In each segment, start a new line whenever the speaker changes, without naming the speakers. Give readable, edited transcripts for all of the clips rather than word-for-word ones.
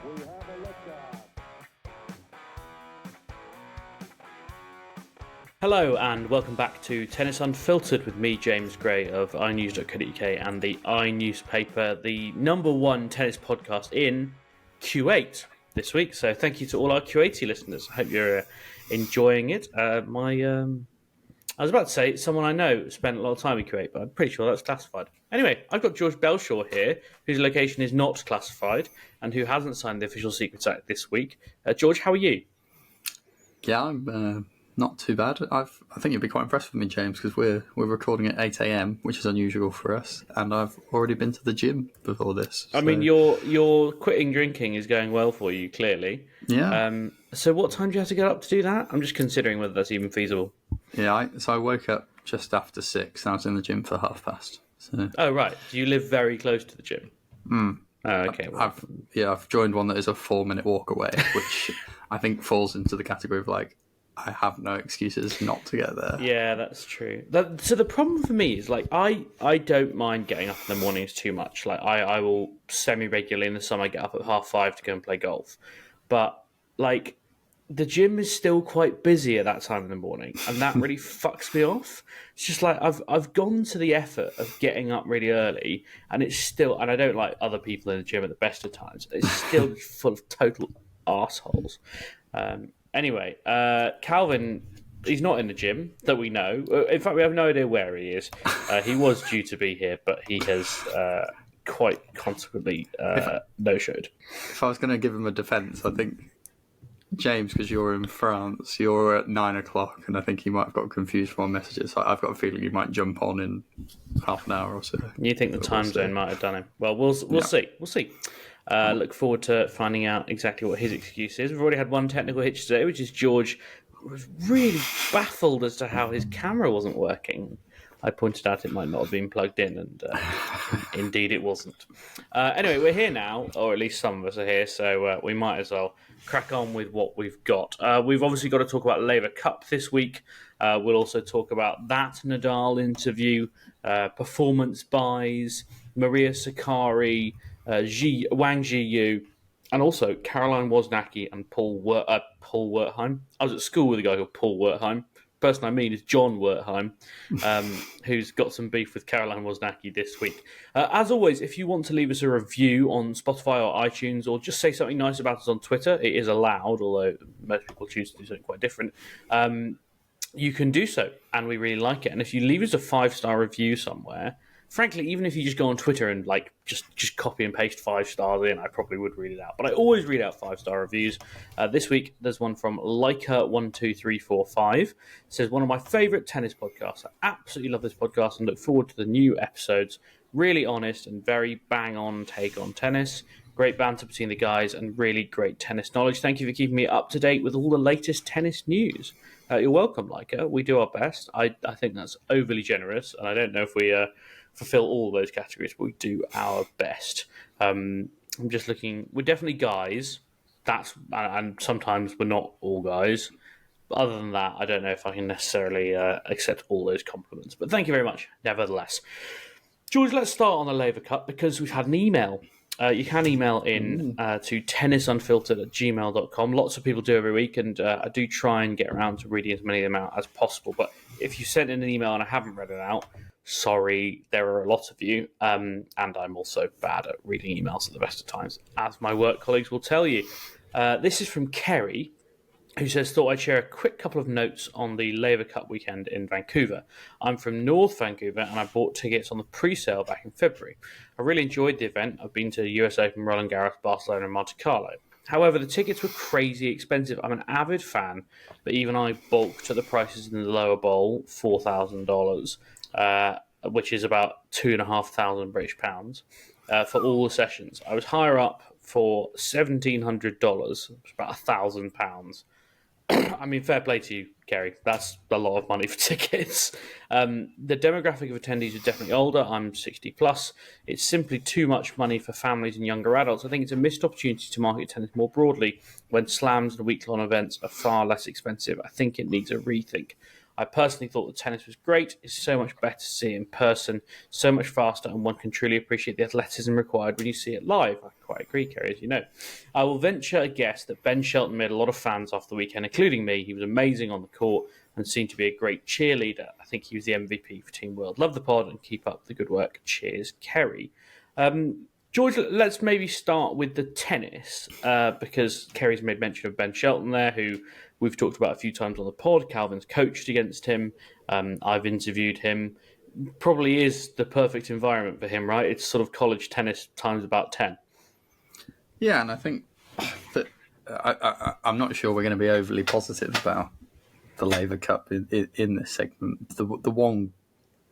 We have a liftoff.
Hello and welcome back to Tennis Unfiltered with me, James Gray of iNews.co.uk and the iNewspaper, the number one tennis podcast in Q8 this week. So thank you to all our Q80 listeners. I hope you're enjoying it. I was about to say someone I know spent a lot of time in Q8, but I'm pretty sure that's classified. Anyway, I've got George Bellshaw here, whose location is not classified and who hasn't signed the official Secrets Act this week. George, how are you?
Yeah, I'm not too bad. I think you'll be quite impressed with me, James, because we're recording at 8 a.m, which is unusual for us, and I've already been to the gym before this.
I mean, your quitting drinking is going well for you, clearly.
Yeah.
So what time do you have to get up to do that? I'm just considering whether that's even feasible.
Yeah, I woke up just after 6, and I was in the gym for past. So.
Oh, right. Do you live very close to the gym? Oh, okay. Well.
I've joined one that is a 4-minute walk away, which I think falls into the category of I have no excuses not to get there.
Yeah, that's true. So the problem for me is I don't mind getting up in the mornings too much. I will semi-regularly in the summer get up at 5:30 to go and play golf. But the gym is still quite busy at that time in the morning, and that really fucks me off. It's just I've gone to the effort of getting up really early, and it's still, and I don't like other people in the gym at the best of times. It's still full of total arseholes. Anyway, Calvin, he's not in the gym that we know. In fact, we have no idea where he is. He was due to be here, but he has quite consequently no-showed.
If I was going to give him a defence, I think, James, because you're in France, you're at 9 o'clock, and I think he might have got confused from our messages. So I've got a feeling he might jump on in half an hour or so.
You think the time zone might have done him? Well, we'll see. We'll see. Look forward to finding out exactly what his excuse is. We've already had one technical hitch today, which is George was really baffled as to how his camera wasn't working. I pointed out it might not have been plugged in, and indeed it wasn't. Anyway, we're here now, or at least some of us are here, so we might as well crack on with what we've got. We've obviously got to talk about Laver Cup this week. We'll also talk about that Nadal interview, performance buys, Maria Sakkari, Wang Zhiyu, and also Caroline Wozniacki and Paul Wertheim. I was at school with a guy called Paul Wertheim. The person I mean is John Wertheim, who's got some beef with Caroline Wozniacki this week. As always, if you want to leave us a review on Spotify or iTunes, or just say something nice about us on Twitter, it is allowed, although most people choose to do something quite different. You can do so, and we really like it. And if you leave us a 5-star review somewhere, frankly, even if you just go on Twitter and just copy and paste 5 stars in, I probably would read it out. But I always read out 5-star reviews. This week, there's one from Leica12345. It says, one of my favourite tennis podcasts. I absolutely love this podcast and look forward to the new episodes. Really honest and very bang-on take on tennis. Great banter between the guys and really great tennis knowledge. Thank you for keeping me up to date with all the latest tennis news. You're welcome, Leica. We do our best. I think that's overly generous, and I don't know if we fulfill all those categories, but we do our best. I'm just looking. We're definitely guys. And sometimes we're not all guys. But other than that, I don't know if I can necessarily accept all those compliments. But thank you very much, nevertheless. George, let's start on the Laver Cup because we've had an email. You can email in to tennisunfiltered@gmail.com. Lots of people do every week, and I do try and get around to reading as many of them out as possible. But if you sent in an email and I haven't read it out, sorry, there are a lot of you, and I'm also bad at reading emails at the best of times, as my work colleagues will tell you. This is from Kerry, who says, thought I'd share a quick couple of notes on the Laver Cup weekend in Vancouver. I'm from North Vancouver, and I bought tickets on the pre-sale back in February. I really enjoyed the event. I've been to the US Open, Roland Garros, Barcelona, and Monte Carlo. However, the tickets were crazy expensive. I'm an avid fan, but even I balked at the prices in the lower bowl, $4,000, which is about £2,500 British pounds, for all the sessions. I was higher up for $1,700, about £1,000. I mean, fair play to you, Kerry. That's a lot of money for tickets. The demographic of attendees is definitely older. I'm 60 plus. It's simply too much money for families and younger adults. I think it's a missed opportunity to market tennis more broadly when slams and week-long events are far less expensive. I think it needs a rethink. I personally thought the tennis was great. It's so much better to see in person, so much faster, and one can truly appreciate the athleticism required when you see it live. I quite agree, Kerry, as you know. I will venture a guess that Ben Shelton made a lot of fans after the weekend, including me. He was amazing on the court and seemed to be a great cheerleader. I think he was the MVP for Team World. Love the pod and keep up the good work. Cheers, Kerry. George, let's maybe start with the tennis, because Kerry's made mention of Ben Shelton there, who we've talked about a few times on the pod. Calvin's coached against him. I've interviewed him. Probably is the perfect environment for him, right? It's sort of college tennis times about 10.
Yeah, and I think that I'm not sure we're going to be overly positive about the Laver Cup in this segment. The one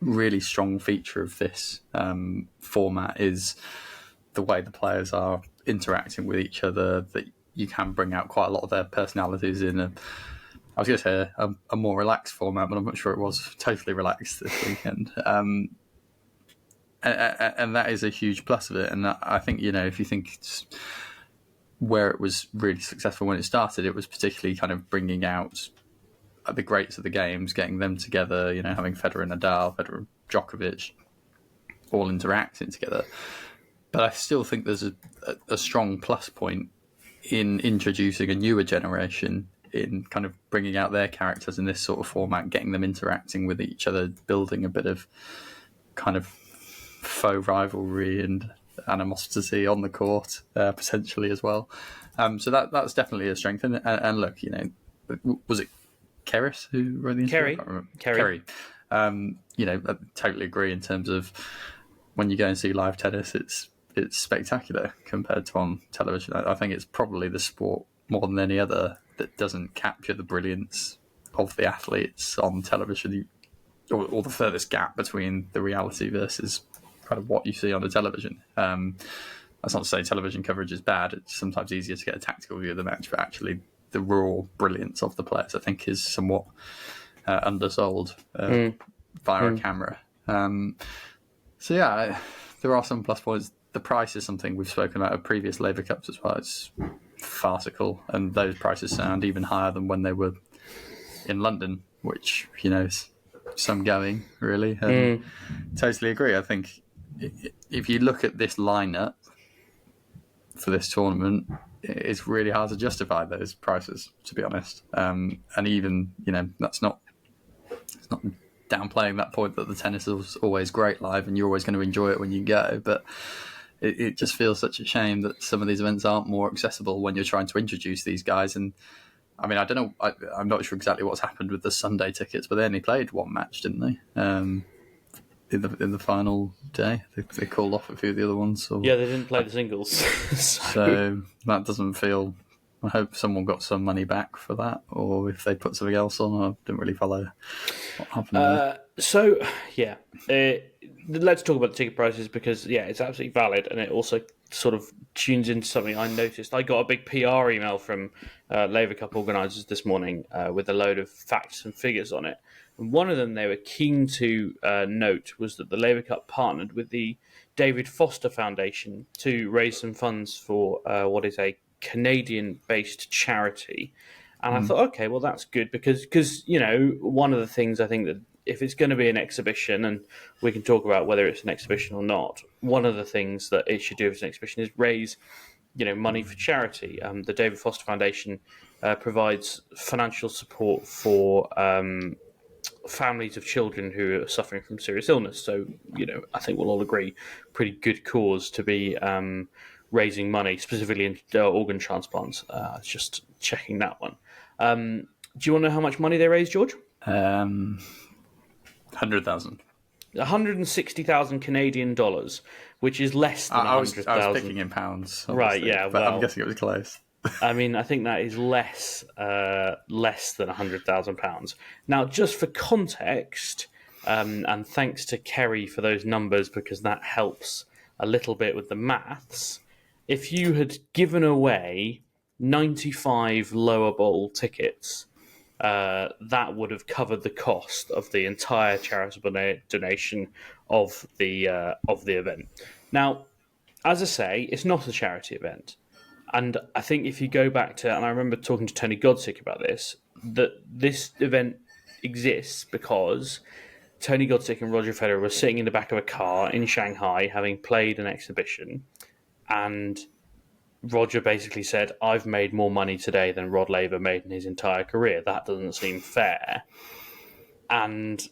really strong feature of this format is the way the players are interacting with each other, that you can bring out quite a lot of their personalities in I was going to say a more relaxed format, but I'm not sure it was totally relaxed this weekend. And that is a huge plus of it. And I think, if you think it's where it was really successful when it started, it was particularly kind of bringing out the greats of the games, getting them together, having Federer and Nadal, Federer and Djokovic all interacting together. But I still think there's a strong plus point in introducing a newer generation, in kind of bringing out their characters in this sort of format, getting them interacting with each other, building a bit of kind of faux rivalry and animosity on the court, potentially as well. So that's definitely a strength. And look, was it Keris who wrote the interview?
Kerry.
I totally agree in terms of when you go and see live tennis, it's spectacular compared to on television. I think it's probably the sport more than any other that doesn't capture the brilliance of the athletes on television, or the furthest gap between the reality versus kind of what you see on the television. That's not to say television coverage is bad. It's sometimes easier to get a tactical view of the match, but actually the raw brilliance of the players, I think, is somewhat undersold via a camera. So yeah, there are some plus points. The price is something we've spoken about at previous Laver Cups as well. It's farcical, and those prices sound even higher than when they were in London, which, is some going, really. And totally agree. I think if you look at this lineup for this tournament, it's really hard to justify those prices, to be honest. And even, it's not downplaying that point that the tennis is always great live and you're always going to enjoy it when you go, but it just feels such a shame that some of these events aren't more accessible when you're trying to introduce these guys. And I mean, I don't know, I'm not sure exactly what's happened with the Sunday tickets, but they only played one match, didn't they? In the final day, they called off a few of the other ones.
Yeah, they didn't play the singles.
So that doesn't feel. I hope someone got some money back for that, or if they put something else on. I didn't really follow what happened.
Let's talk about the ticket prices, because it's absolutely valid, and it also sort of tunes into something I noticed. I got a big PR email from Laver Cup organisers this morning with a load of facts and figures on it. And one of them they were keen to note was that the Laver Cup partnered with the David Foster Foundation to raise some funds for what is a Canadian-based charity. And I thought, okay, well, that's good, because one of the things I think that if it's going to be an exhibition, and we can talk about whether it's an exhibition or not, one of the things that it should do as an exhibition is raise money for charity. The David Foster Foundation provides financial support for families of children who are suffering from serious illness. So, I think we'll all agree, pretty good cause to be raising money, specifically in organ transplants. Just checking that one. Do you want to know how much money they raised, George?
100,000.
160,000 Canadian dollars, which is less than 100,000.
I was picking in pounds, obviously,
right? Yeah,
but I'm guessing it was close.
I mean, I think that is less than £100,000. Now, just for context, and thanks to Kerry for those numbers, because that helps a little bit with the maths. If you had given away 95 lower bowl tickets, that would have covered the cost of the entire charitable donation of the event. Now, as I say, it's not a charity event. And I think if you go back to, and I remember talking to Tony Godsick about this, that this event exists because Tony Godsick and Roger Federer were sitting in the back of a car in Shanghai having played an exhibition, and Roger basically said, "I've made more money today than Rod Laver made in his entire career. That doesn't seem fair." And,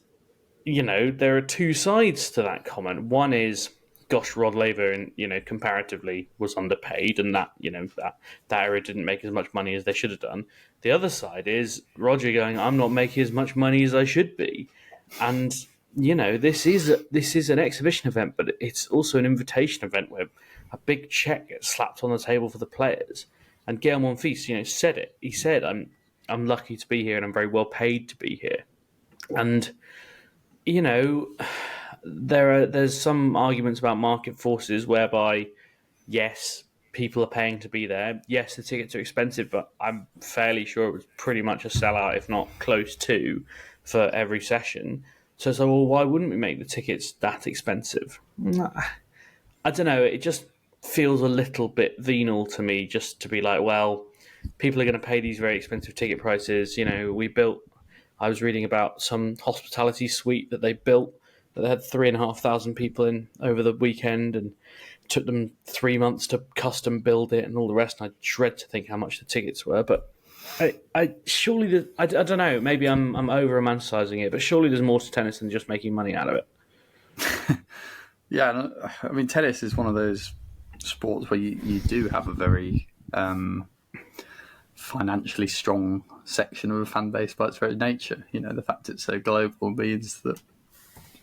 there are two sides to that comment. One is, gosh, Rod Laver, comparatively was underpaid, and that era didn't make as much money as they should have done. The other side is Roger going, "I'm not making as much money as I should be," and this is an exhibition event, but it's also an invitation event where a big check gets slapped on the table for the players. And Gael Monfils, said it. He said, "I'm lucky to be here, and I'm very well paid to be here." And there's some arguments about market forces whereby, yes, people are paying to be there. Yes, the tickets are expensive, but I'm fairly sure it was pretty much a sellout, if not close to, for every session. So, well, why wouldn't we make the tickets that expensive? I don't know. It just feels a little bit venal to me, just to be like, well, people are going to pay these very expensive ticket prices. I was reading about some hospitality suite that they built that they had 3,500 people in over the weekend, and it took them 3 months to custom build it and all the rest. And I dread to think how much the tickets were, but I don't know. Maybe I'm over romanticizing it, but surely there's more to tennis than just making money out of it.
Yeah, I mean, tennis is one of those sports where you do have a very financially strong section of a fan base by its very nature. The fact it's so global means that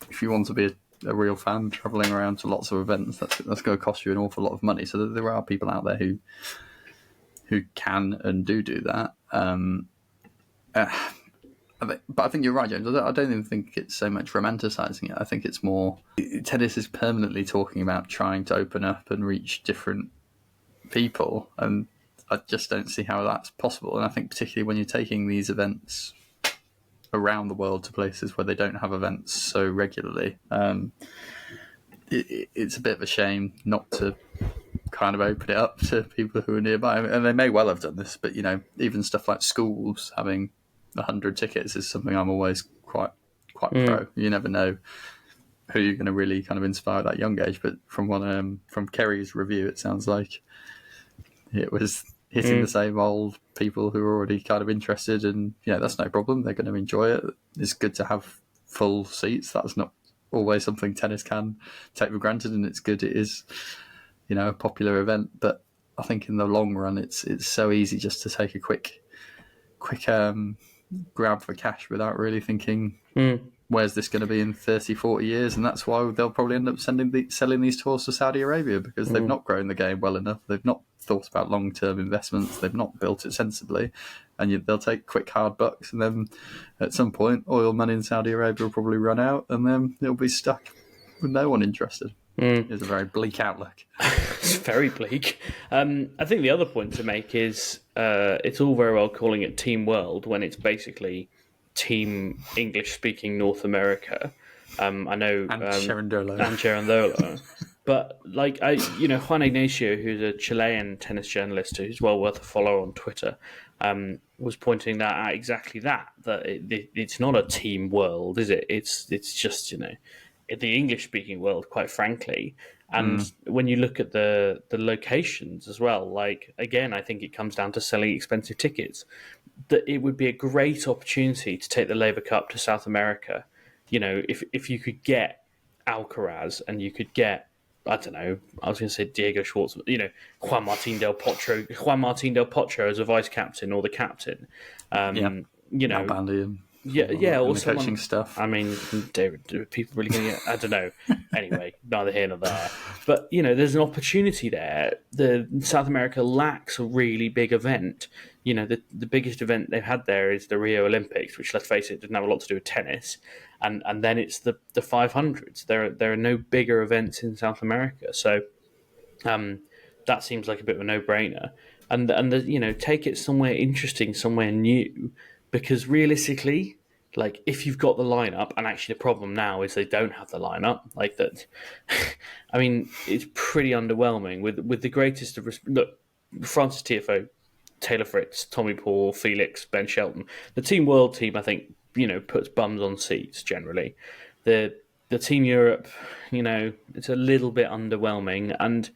if you want to be a real fan travelling around to lots of events, that's going to cost you an awful lot of money. So there are people out there who can and do that. But I think you're right, James. I don't even think it's so much romanticising it. I think it's more tennis is permanently talking about trying to open up and reach different people, and I just don't see how that's possible. And I think particularly when you're taking these events around the world to places where they don't have events so regularly, it's a bit of a shame not to kind of open it up to people who are nearby. And they may well have done this, but even stuff like schools having 100 tickets is something I'm always quite pro. You never know who you're going to really kind of inspire at that young age. But from Kerry's review, it sounds like it was hitting the same old people who are already kind of interested, and that's no problem. They're going to enjoy it. It's good to have full seats. That's not always something tennis can take for granted, and it's good. It is, a popular event, but I think in the long run, it's so easy just to take a quick grab for cash without really thinking, where's this going to be in 30, 40 years? And that's why they'll probably end up selling these tours to Saudi Arabia, because they've not grown the game well enough. They've not thought about long-term investments. They've not built it sensibly. And they'll take quick, hard bucks. And then at some point, oil money in Saudi Arabia will probably run out, and then it'll be stuck with no one interested. It's a very bleak outlook.
It's very bleak. I think the other point to make is it's all very well calling it Team World when it's basically Team English-speaking North America. I know
and
Sherendolo. But Juan Ignacio, who's a Chilean tennis journalist who's well worth a follow on Twitter, was pointing out exactly that it's not a team world, is it? It's just the English-speaking world, quite frankly. And when you look at the locations as well, again, I think it comes down to selling expensive tickets. That it would be a great opportunity to take the Laver Cup to South America. If you could get Alcaraz and you could get, I don't know, I was going to say Diego Schwartzman, Juan Martín del Potro as a vice captain or the captain.
Bandy
or
the coaching stuff.
I mean, are people really going to get? I don't know. Anyway, neither here nor there. But there's an opportunity there. The South America lacks a really big event. The biggest event they've had there is the Rio Olympics, which, let's face it, didn't have a lot to do with tennis. And then it's the 500s. There are no bigger events in South America, so that seems like a bit of a no-brainer. And take it somewhere interesting, somewhere new. Because realistically, if you've got the lineup, and actually the problem now is they don't have the lineup, that. I mean, it's pretty underwhelming. With the greatest of look, Francis Tiafoe, Taylor Fritz, Tommy Paul, Felix, Ben Shelton, the Team World team, I think puts bums on seats generally. The Team Europe, it's a little bit underwhelming, and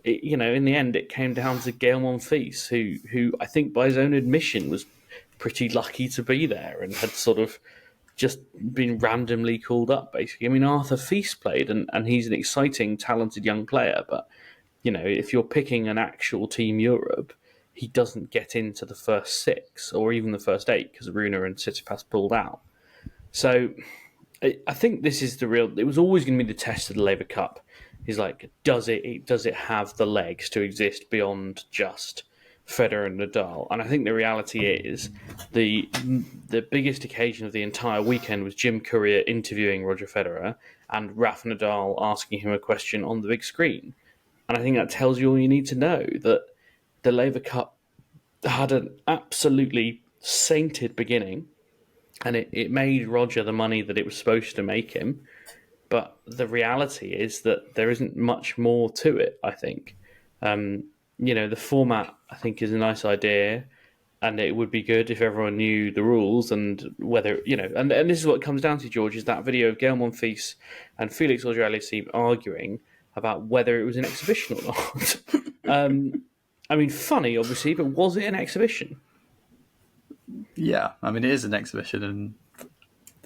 in the end, it came down to Gael Monfils, who I think by his own admission was pretty lucky to be there and had sort of just been randomly called up, basically. I mean, Arthur Feast played, and he's an exciting, talented young player, but, if you're picking an actual Team Europe, he doesn't get into the first 6 or even the first 8 because Rune and Tsitsipas pulled out. So I think this is it was always going to be the test of the Laver Cup. Is like, does it have the legs to exist beyond just Federer and Nadal? And I think the reality is the biggest occasion of the entire weekend was Jim Courier interviewing Roger Federer and Rafa Nadal asking him a question on the big screen. And I think that tells you all you need to know, that the Laver Cup had an absolutely sainted beginning, and it made Roger the money that it was supposed to make him. But the reality is that there isn't much more to it, I think. The format, I think, is a nice idea, and it would be good if everyone knew the rules and whether, and this is what it comes down to, George, is that video of Gael Monfils and Felix Auger-Aliassime arguing about whether it was an exhibition or not. I mean, funny, obviously, but was it an exhibition?
Yeah, I mean, it is an exhibition, and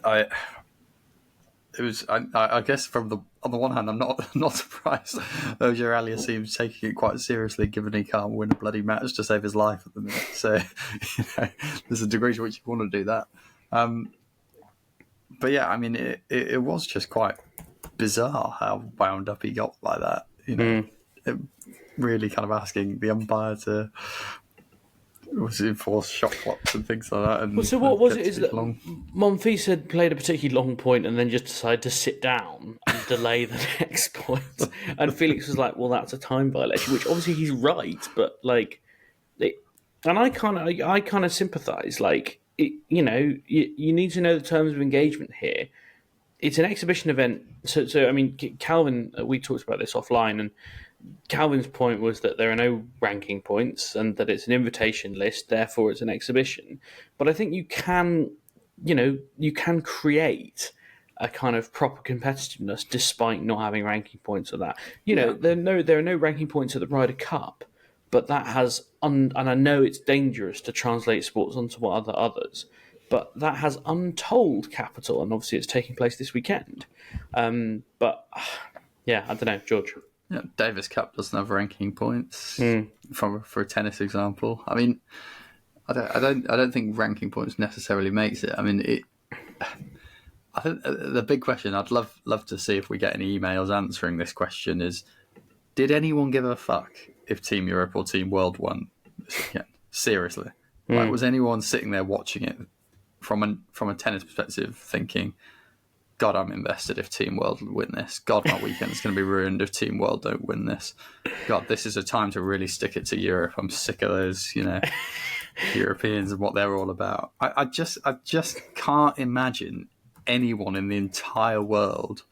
I guess on the one hand, I'm not surprised. Auger-Aliassime taking it quite seriously, given he can't win a bloody match to save his life at the minute. So, there's a degree to which you want to do that. But yeah, I mean, it was just quite bizarre how wound up he got like that. It really kind of asking the umpire to enforce shot clocks and things like that. And,
so what was it? Is that Monfils had played a particularly long point and then just decided to sit down and delay the next point, and Felix was like, "Well, that's a time violation," which obviously he's right, but and I kind of sympathise. Like, you need to know the terms of engagement here. It's an exhibition event, so I mean, Calvin, we talked about this offline, and Calvin's point was that there are no ranking points and that it's an invitation list, therefore it's an exhibition. But I think you can create a kind of proper competitiveness despite not having ranking points of that. There are no ranking points at the Ryder Cup, but that has, and I know it's dangerous to translate sports onto what others, but that has untold capital, and obviously it's taking place this weekend. But yeah, I don't know, George.
Yeah, Davis Cup doesn't have ranking points for a tennis example. I mean, I don't think ranking points necessarily makes it. I mean, I think the big question I'd love to see if we get any emails answering this question is: did anyone give a fuck if Team Europe or Team World won this weekend? Seriously, like, was anyone sitting there watching it from a tennis perspective, thinking, God, I'm invested if Team World win this. God, my weekend's going to be ruined if Team World don't win this. God, this is a time to really stick it to Europe. I'm sick of those, Europeans and what they're all about. I just can't imagine anyone in the entire world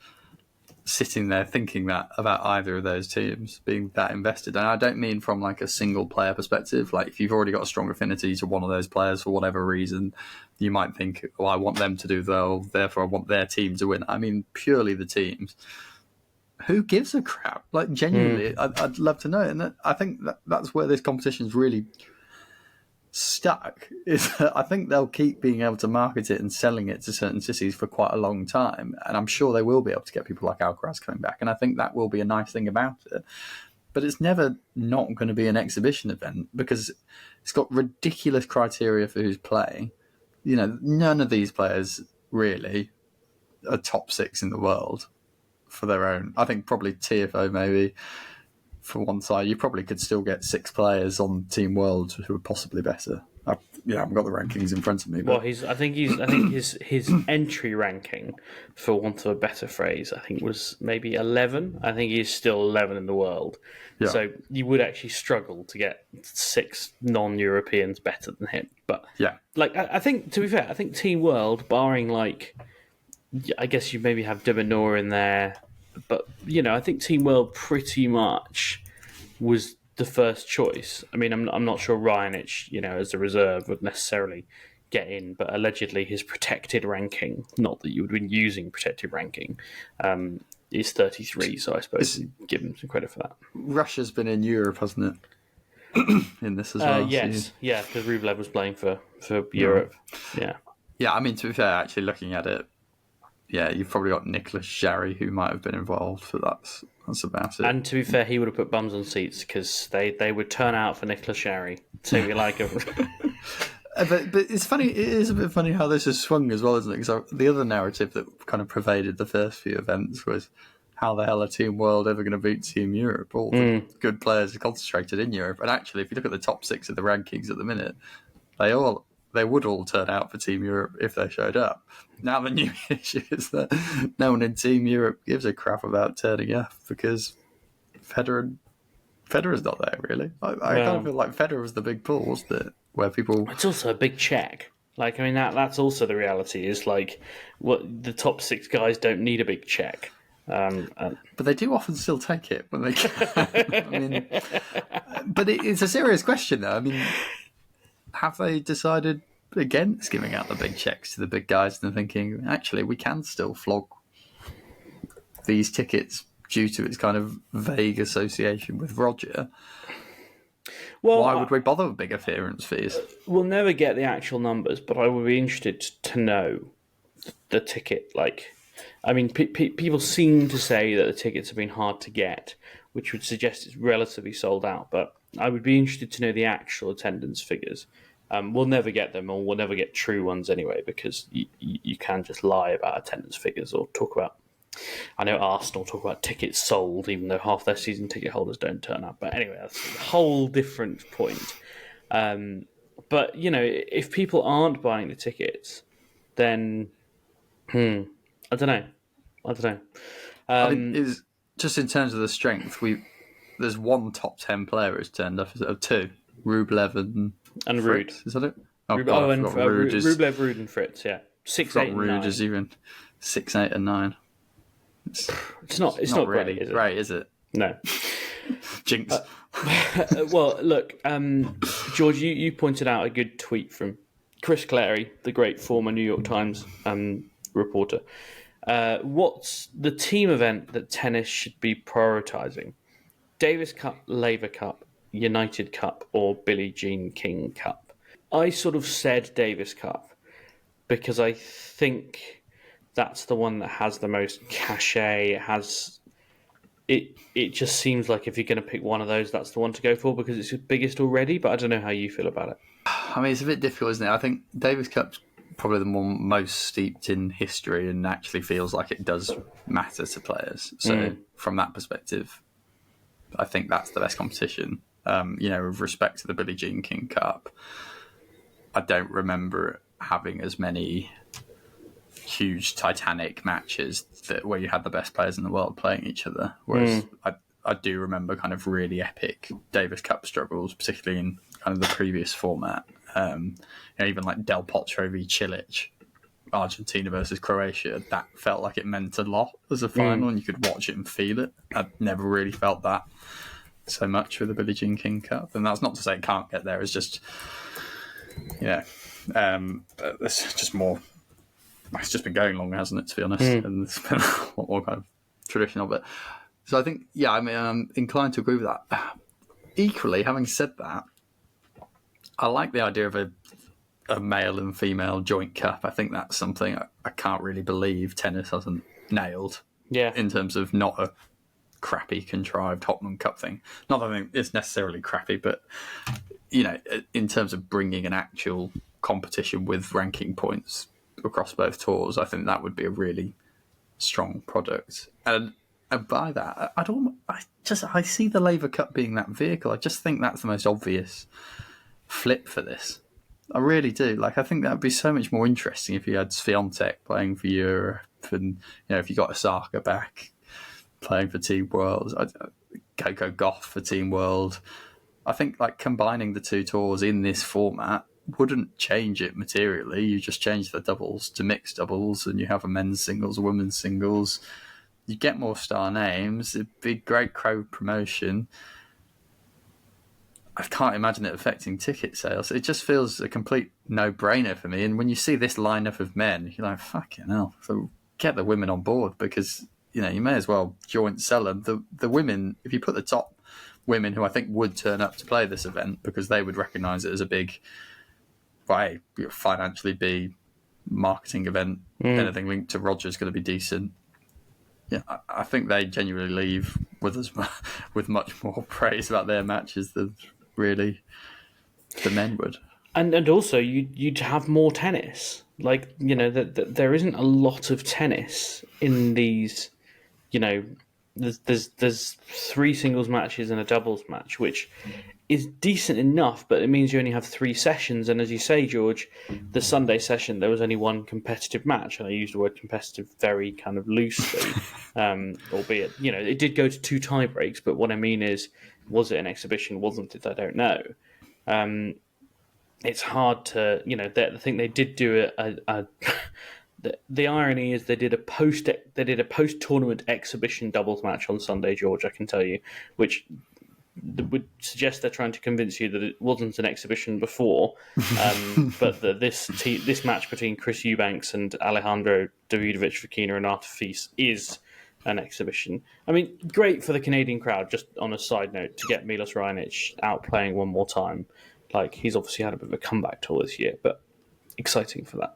sitting there thinking that about either of those teams, being that invested. And I don't mean from like a single player perspective. Like, if you've already got a strong affinity to one of those players for whatever reason, you might think, well, I want them to do well, therefore I want their team to win. I mean, purely the teams. Who gives a crap? Like, genuinely, I'd love to know. And I think that's where this competition's really stuck, is that I think they'll keep being able to market it and selling it to certain cities for quite a long time, and I'm sure they will be able to get people like Alcaraz coming back, and I think that will be a nice thing about it. But it's never not going to be an exhibition event, because it's got ridiculous criteria for who's playing. None of these players really are top 6 in the world for their own. I think probably TFO maybe. For one side, you probably could still get 6 players on Team World who are possibly better. I haven't got the rankings in front of me. But...
Well, I think his entry ranking, for want of a better phrase, I think was maybe 11. I think he's still 11 in the world. Yeah. So you would actually struggle to get 6 non-Europeans better than him. But
yeah,
I think, to be fair, I think Team World, barring I guess you maybe have De Minaur in there. But, I think Team World pretty much was the first choice. I mean, I'm not sure Raonic, as a reserve would necessarily get in, but allegedly his protected ranking, not that you would have been using protected ranking, is 33, so I suppose you give him some credit for that.
Russia's been in Europe, hasn't it? In this as well.
Yes, yeah, because Rublev was playing for Europe. Yeah.
Yeah, I mean, to be fair, actually looking at it, yeah, you've probably got Nicolas Jarry who might have been involved, but that's about it.
And to be fair, he would have put bums on seats because they would turn out for Nicolas Jarry. Say we like him.
But it's funny. It is a bit funny how this has swung as well, isn't it? Because the other narrative that kind of pervaded the first few events was how the hell are Team World ever going to beat Team Europe? All the good players are concentrated in Europe. And actually, if you look at the top 6 of the rankings at the minute, they would all turn out for Team Europe if they showed up. Now the new issue is that no one in Team Europe gives a crap about turning up because Federer's not there, really. I kind of feel like Federer was the big pull, wasn't it? Where people...
It's also a big check. Like, I mean, that's also the reality, is like, what the top 6 guys don't need a big check.
But they do often still take it when they can. I mean, but it's a serious question, though. I mean, have they decided against giving out the big checks to the big guys and thinking, actually, we can still flog these tickets due to its kind of vague association with Roger?
Well,
why would we bother with big appearance fees?
We'll never get the actual numbers, but I would be interested to know the ticket. Like, I mean, people seem to say that the tickets have been hard to get, which would suggest it's relatively sold out. But I would be interested to know the actual attendance figures. We'll never get them, or we'll never get true ones anyway, because you can just lie about attendance figures or talk about. I know Arsenal talk about tickets sold, even though half their season ticket holders don't turn up. But anyway, that's a whole different point. But, you know, if people aren't buying the tickets, then, I don't know.
I mean, just in terms of the strength, there's one top 10 player who's turned up, two, Rublev and
Ruud.
Is that it?
Rublev, Ruud and Fritz, yeah. 6, 8, and 9.
Ruud is even 6, 8 and 9.
It's not
really
great, is it?
Right, is it?
No.
Jinx.
Well, look, George, you pointed out a good tweet from Chris Clary, the great former New York Times reporter. What's the team event that tennis should be prioritising? Davis Cup, Laver Cup, United Cup, or Billie Jean King Cup? I sort of said Davis Cup because I think that's the one that has the most cachet. It just seems like if you're going to pick one of those, that's the one to go for because it's the biggest already, but I don't know how you feel about it.
I mean, it's a bit difficult, isn't it? I think Davis Cup's probably the one most steeped in history and actually feels like it does matter to players. So from that perspective, I think that's the best competition. With respect to the Billie Jean King Cup, I don't remember it having as many huge Titanic matches where you had the best players in the world playing each other. Whereas I do remember kind of really epic Davis Cup struggles, particularly in kind of the previous format. Even like Del Potro v Cilic, Argentina versus Croatia, that felt like it meant a lot as a final and you could watch it and feel it. I'd never really felt that so much with the Billie Jean King Cup. And that's not to say it can't get there, it's just, it's just more... It's just been going longer, hasn't it, to be honest? And there's been a lot more kind of tradition of it. So I think, I'm inclined to agree with that. Equally, having said that, I like the idea of a male and female joint cup. I think that's something I can't really believe tennis hasn't nailed.
Yeah.
In terms of not a crappy, contrived Hopman Cup thing. Not that I think it's necessarily crappy, but, in terms of bringing an actual competition with ranking points across both tours, I think that would be a really strong product. And by that, I see the Laver Cup being that vehicle. I just think that's the most obvious flip for this. I really do. Like, I think that would be so much more interesting if you had Swiatek playing for Europe, and if you got Osaka back playing for Team World, Coco Gauff for Team World. I think like combining the two tours in this format wouldn't change it materially. You just change the doubles to mixed doubles and you have a men's singles, a women's singles. You get more star names. It'd be great crowd promotion. I can't imagine it affecting ticket sales. It just feels a complete no-brainer for me. And when you see this lineup of men, you're like, fucking hell. So get the women on board, because you may as well joint sell them. The women, if you put the top women who I think would turn up to play this event because they would recognise it as a big, financially be marketing event. Anything linked to Roger's going to be decent. Yeah, I think they genuinely leave with much more praise about their matches than really the men would.
And also you'd have more tennis. Like, there isn't a lot of tennis in these. There's 3 singles matches and a doubles match, which is decent enough, but it means you only have 3 sessions. And as you say, George, the Sunday session, there was only 1 competitive match. And I use the word competitive very kind of loosely, albeit, it did go to 2 tie breaks. But what I mean is, was it an exhibition? Wasn't it? I don't know. It's hard to, I think they did do the irony is they did a post tournament exhibition doubles match on Sunday, George. I can tell you, which would suggest they're trying to convince you that it wasn't an exhibition before, but that this match between Chris Eubanks and Alejandro Davidovich Fokina and Artur Fils is an exhibition. I mean, great for the Canadian crowd. Just on a side note, to get Milos Raonic out playing one more time, like he's obviously had a bit of a comeback tour this year, but exciting for that.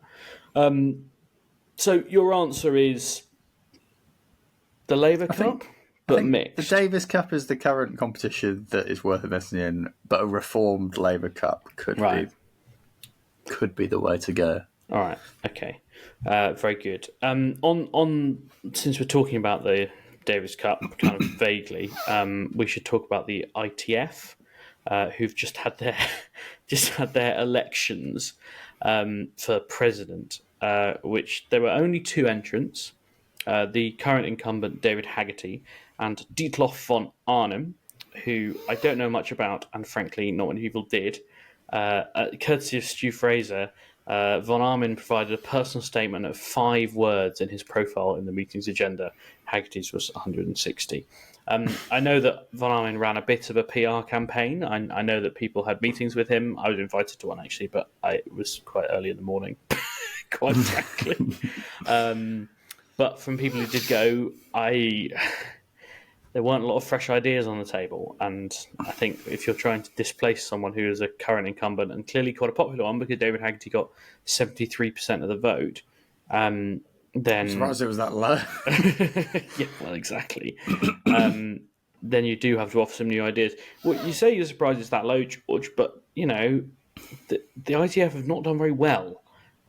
So your answer is the Laver Cup, but mixed.
The Davis Cup is the current competition that is worth investing in, but a reformed Laver Cup could be the way to go.
All right. Okay. Very good. On since we're talking about the Davis Cup kind of vaguely, we should talk about the ITF, who've just had their elections for president. Which there were only 2 entrants, the current incumbent David Haggerty and Dietlof von Arnim, who I don't know much about, and frankly not many people did. Courtesy of Stu Fraser, von Arnim provided a personal statement of 5 words in his profile in the meeting's agenda. Haggerty's was 160. I know that von Arnim ran a bit of a PR campaign. I know that people had meetings with him. I was invited to one, actually, but it was quite early in the morning. Quite frankly. But from people who did go, there weren't a lot of fresh ideas on the table. And I think if you're trying to displace someone who is a current incumbent, and clearly quite a popular one because David Haggerty got 73% of the vote, then...
I'm surprised it was that low.
Yeah, well, exactly. Then you do have to offer some new ideas. Well, you say you're surprised it's that low, George, but, the ITF have not done very well.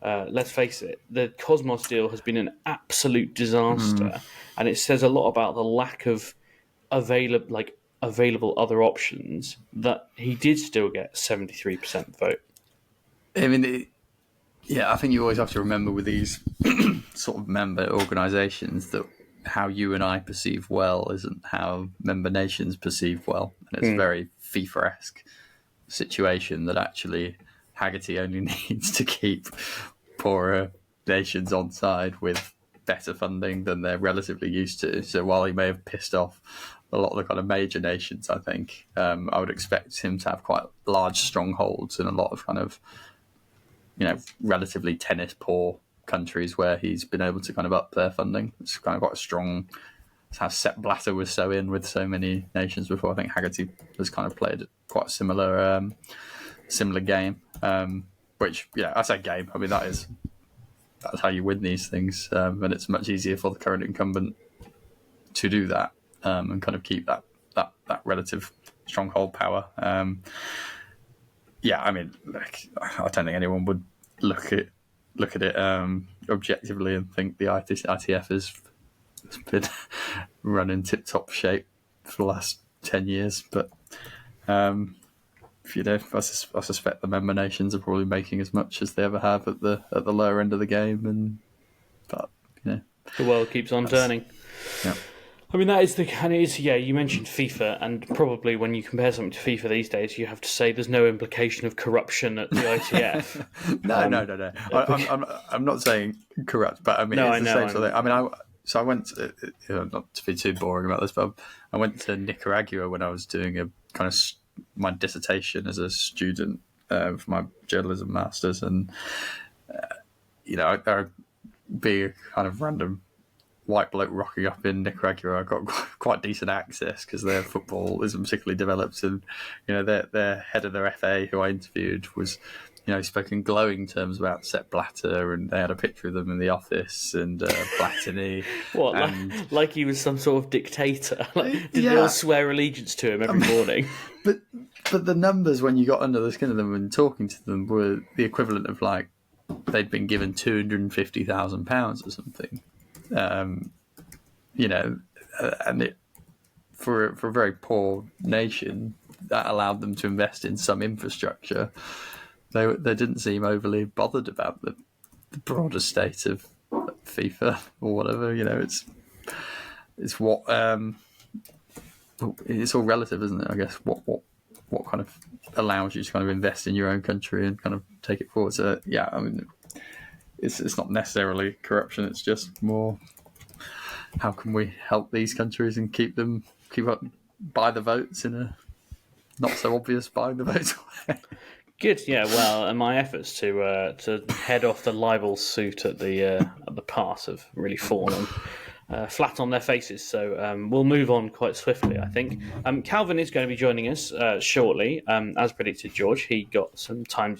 Let's face it, the Cosmos deal has been an absolute disaster, and it says a lot about the lack of available other options that he did still get 73% vote.
I mean, I think you always have to remember with these sort of member organisations that how you and I perceive well isn't how member nations perceive well, and it's a very FIFA-esque situation that actually Haggerty only needs to keep poorer nations on side with better funding than they're relatively used to. So while he may have pissed off a lot of the kind of major nations, I think I would expect him to have quite large strongholds in a lot of kind of, relatively tennis poor countries where he's been able to kind of up their funding. It's kind of quite a strong. It's how Sepp Blatter was so in with so many nations before. I think Haggerty has kind of played quite a similar game. Which, I say game. I mean, that's how you win these things, and it's much easier for the current incumbent to do that and kind of keep that relative stronghold power. I mean, I don't think anyone would look at it objectively and think the ITF has been running tip-top shape for the last 10 years, but. I suspect the member nations are probably making as much as they ever have at the lower end of the game, but
the world keeps on turning.
Yeah,
I mean that is you mentioned FIFA, and probably when you compare something to FIFA these days, you have to say there's no implication of corruption at the ITF.
No. I'm not saying corrupt, but I mean it's the same sort of thing. I mean, I went to, not to be too boring about this, but I went to Nicaragua when I was doing a kind of my dissertation as a student for my journalism masters, and I'd be a kind of random white bloke rocking up in Nicaragua. I got quite decent access because their football isn't particularly developed, and their head of their FA, who I interviewed, was spoke in glowing terms about Sepp Blatter, and they had a picture of them in the office, and Platini.
What,
and,
like he was some sort of dictator? Did they all swear allegiance to him every morning?
But the numbers when you got under the skin of them and talking to them were the equivalent of like they'd been given £250,000 or something. And it for a very poor nation that allowed them to invest in some infrastructure. They didn't seem overly bothered about the broader state of FIFA or whatever. It's what it's all relative, isn't it? I guess what kind of allows you to kind of invest in your own country and kind of take it forward. So yeah, I mean, it's not necessarily corruption. It's just more how can we help these countries and keep up by the votes in a not so obvious by the votes way.
Good, yeah. Well, and my efforts to head off the libel suit at the pass have really fallen flat on their faces. So we'll move on quite swiftly, I think. Calvin is going to be joining us shortly, as predicted. George, he got some time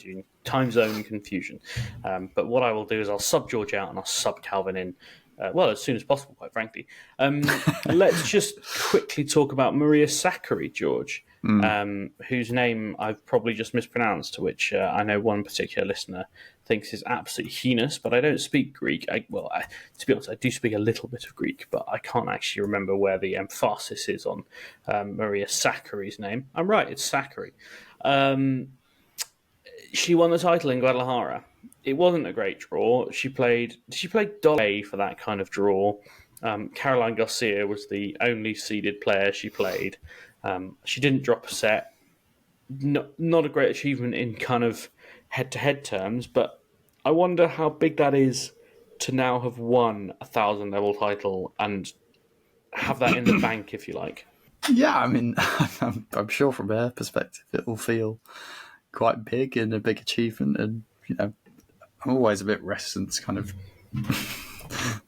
zone confusion, but what I will do is I'll sub George out and I'll sub Calvin in. As soon as possible, quite frankly. Let's just quickly talk about Maria Sakkari, George, whose name I've probably just mispronounced, which I know one particular listener thinks is absolutely heinous, but I don't speak Greek. To be honest, I do speak a little bit of Greek, but I can't actually remember where the emphasis is on Maria Sakkari's name. I'm right, it's Sakkari. She won the title in Guadalajara. It wasn't a great draw. She played Dolly for that kind of draw. Caroline Garcia was the only seeded player she played. She didn't drop a set. Not a great achievement in kind of head-to-head terms, but I wonder how big that is to now have won a 1,000 level title and have that in the bank, if you like.
Yeah, I mean, I'm sure from her perspective it will feel quite big and a big achievement, and I'm always a bit reticent to kind of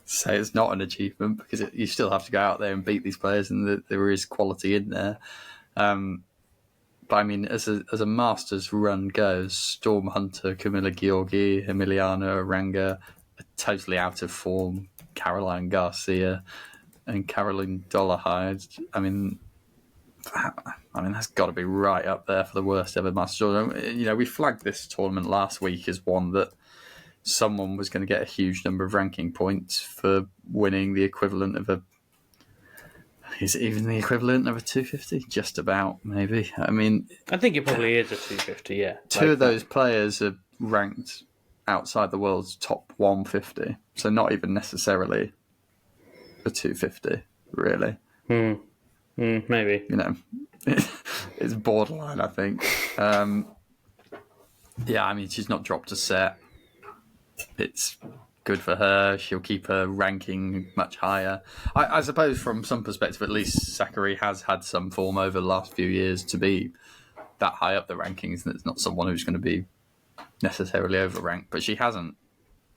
say it's not an achievement because you still have to go out there and beat these players, and there is quality in there. But I mean, as a Masters run goes, Storm Hunter, Camilla Giorgi, Emiliana Aranga are totally out of form. Caroline Garcia and Caroline Dollarhide. I mean, that's got to be right up there for the worst ever Masters. We flagged this tournament last week as one that someone was going to get a huge number of ranking points for winning the equivalent of is it even the equivalent of a 250? Just about, maybe. I mean,
I think it probably is a 250, yeah.
Two of those players are ranked outside the world's top 150, so not even necessarily a 250, really.
Maybe.
It's borderline, I think. Yeah, I mean, she's not dropped a set. It's good for her. She'll keep her ranking much higher. I suppose from some perspective, at least, Sakkari has had some form over the last few years to be that high up the rankings, and it's not someone who's going to be necessarily overranked, but she hasn't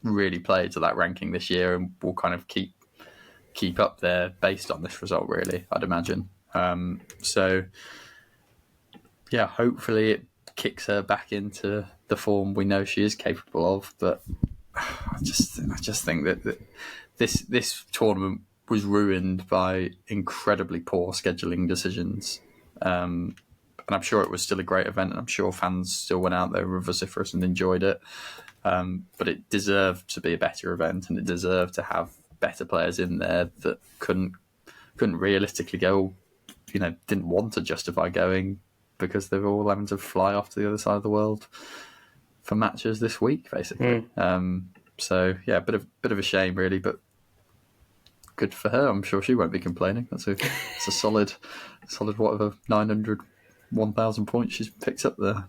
really played to that ranking this year and will kind of keep up there based on this result, really, I'd imagine. So, yeah, hopefully it kicks her back into the form we know she is capable of, but I just think that this tournament was ruined by incredibly poor scheduling decisions. And I'm sure it was still a great event, and I'm sure fans still went out there and were vociferous and enjoyed it. But it deserved to be a better event, and it deserved to have better players in there that couldn't realistically go, didn't want to justify going because they were all having to fly off to the other side of the world for matches this week, basically. So yeah, bit of a shame, really, but good for her. I'm sure she won't be complaining. It's a solid whatever 900, 1,000 points she's picked up there.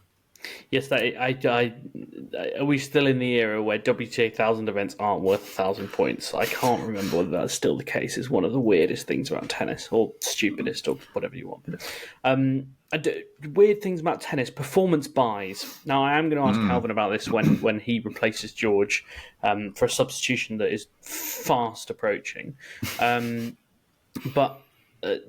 Yes, are we still in the era where WTA 1000 events aren't worth 1,000 points? I can't remember whether that's still the case. It's one of the weirdest things about tennis, or stupidest, or whatever you want. Weird things about tennis, performance buys. Now, I am going to ask Calvin about this when he replaces George for a substitution that is fast approaching. But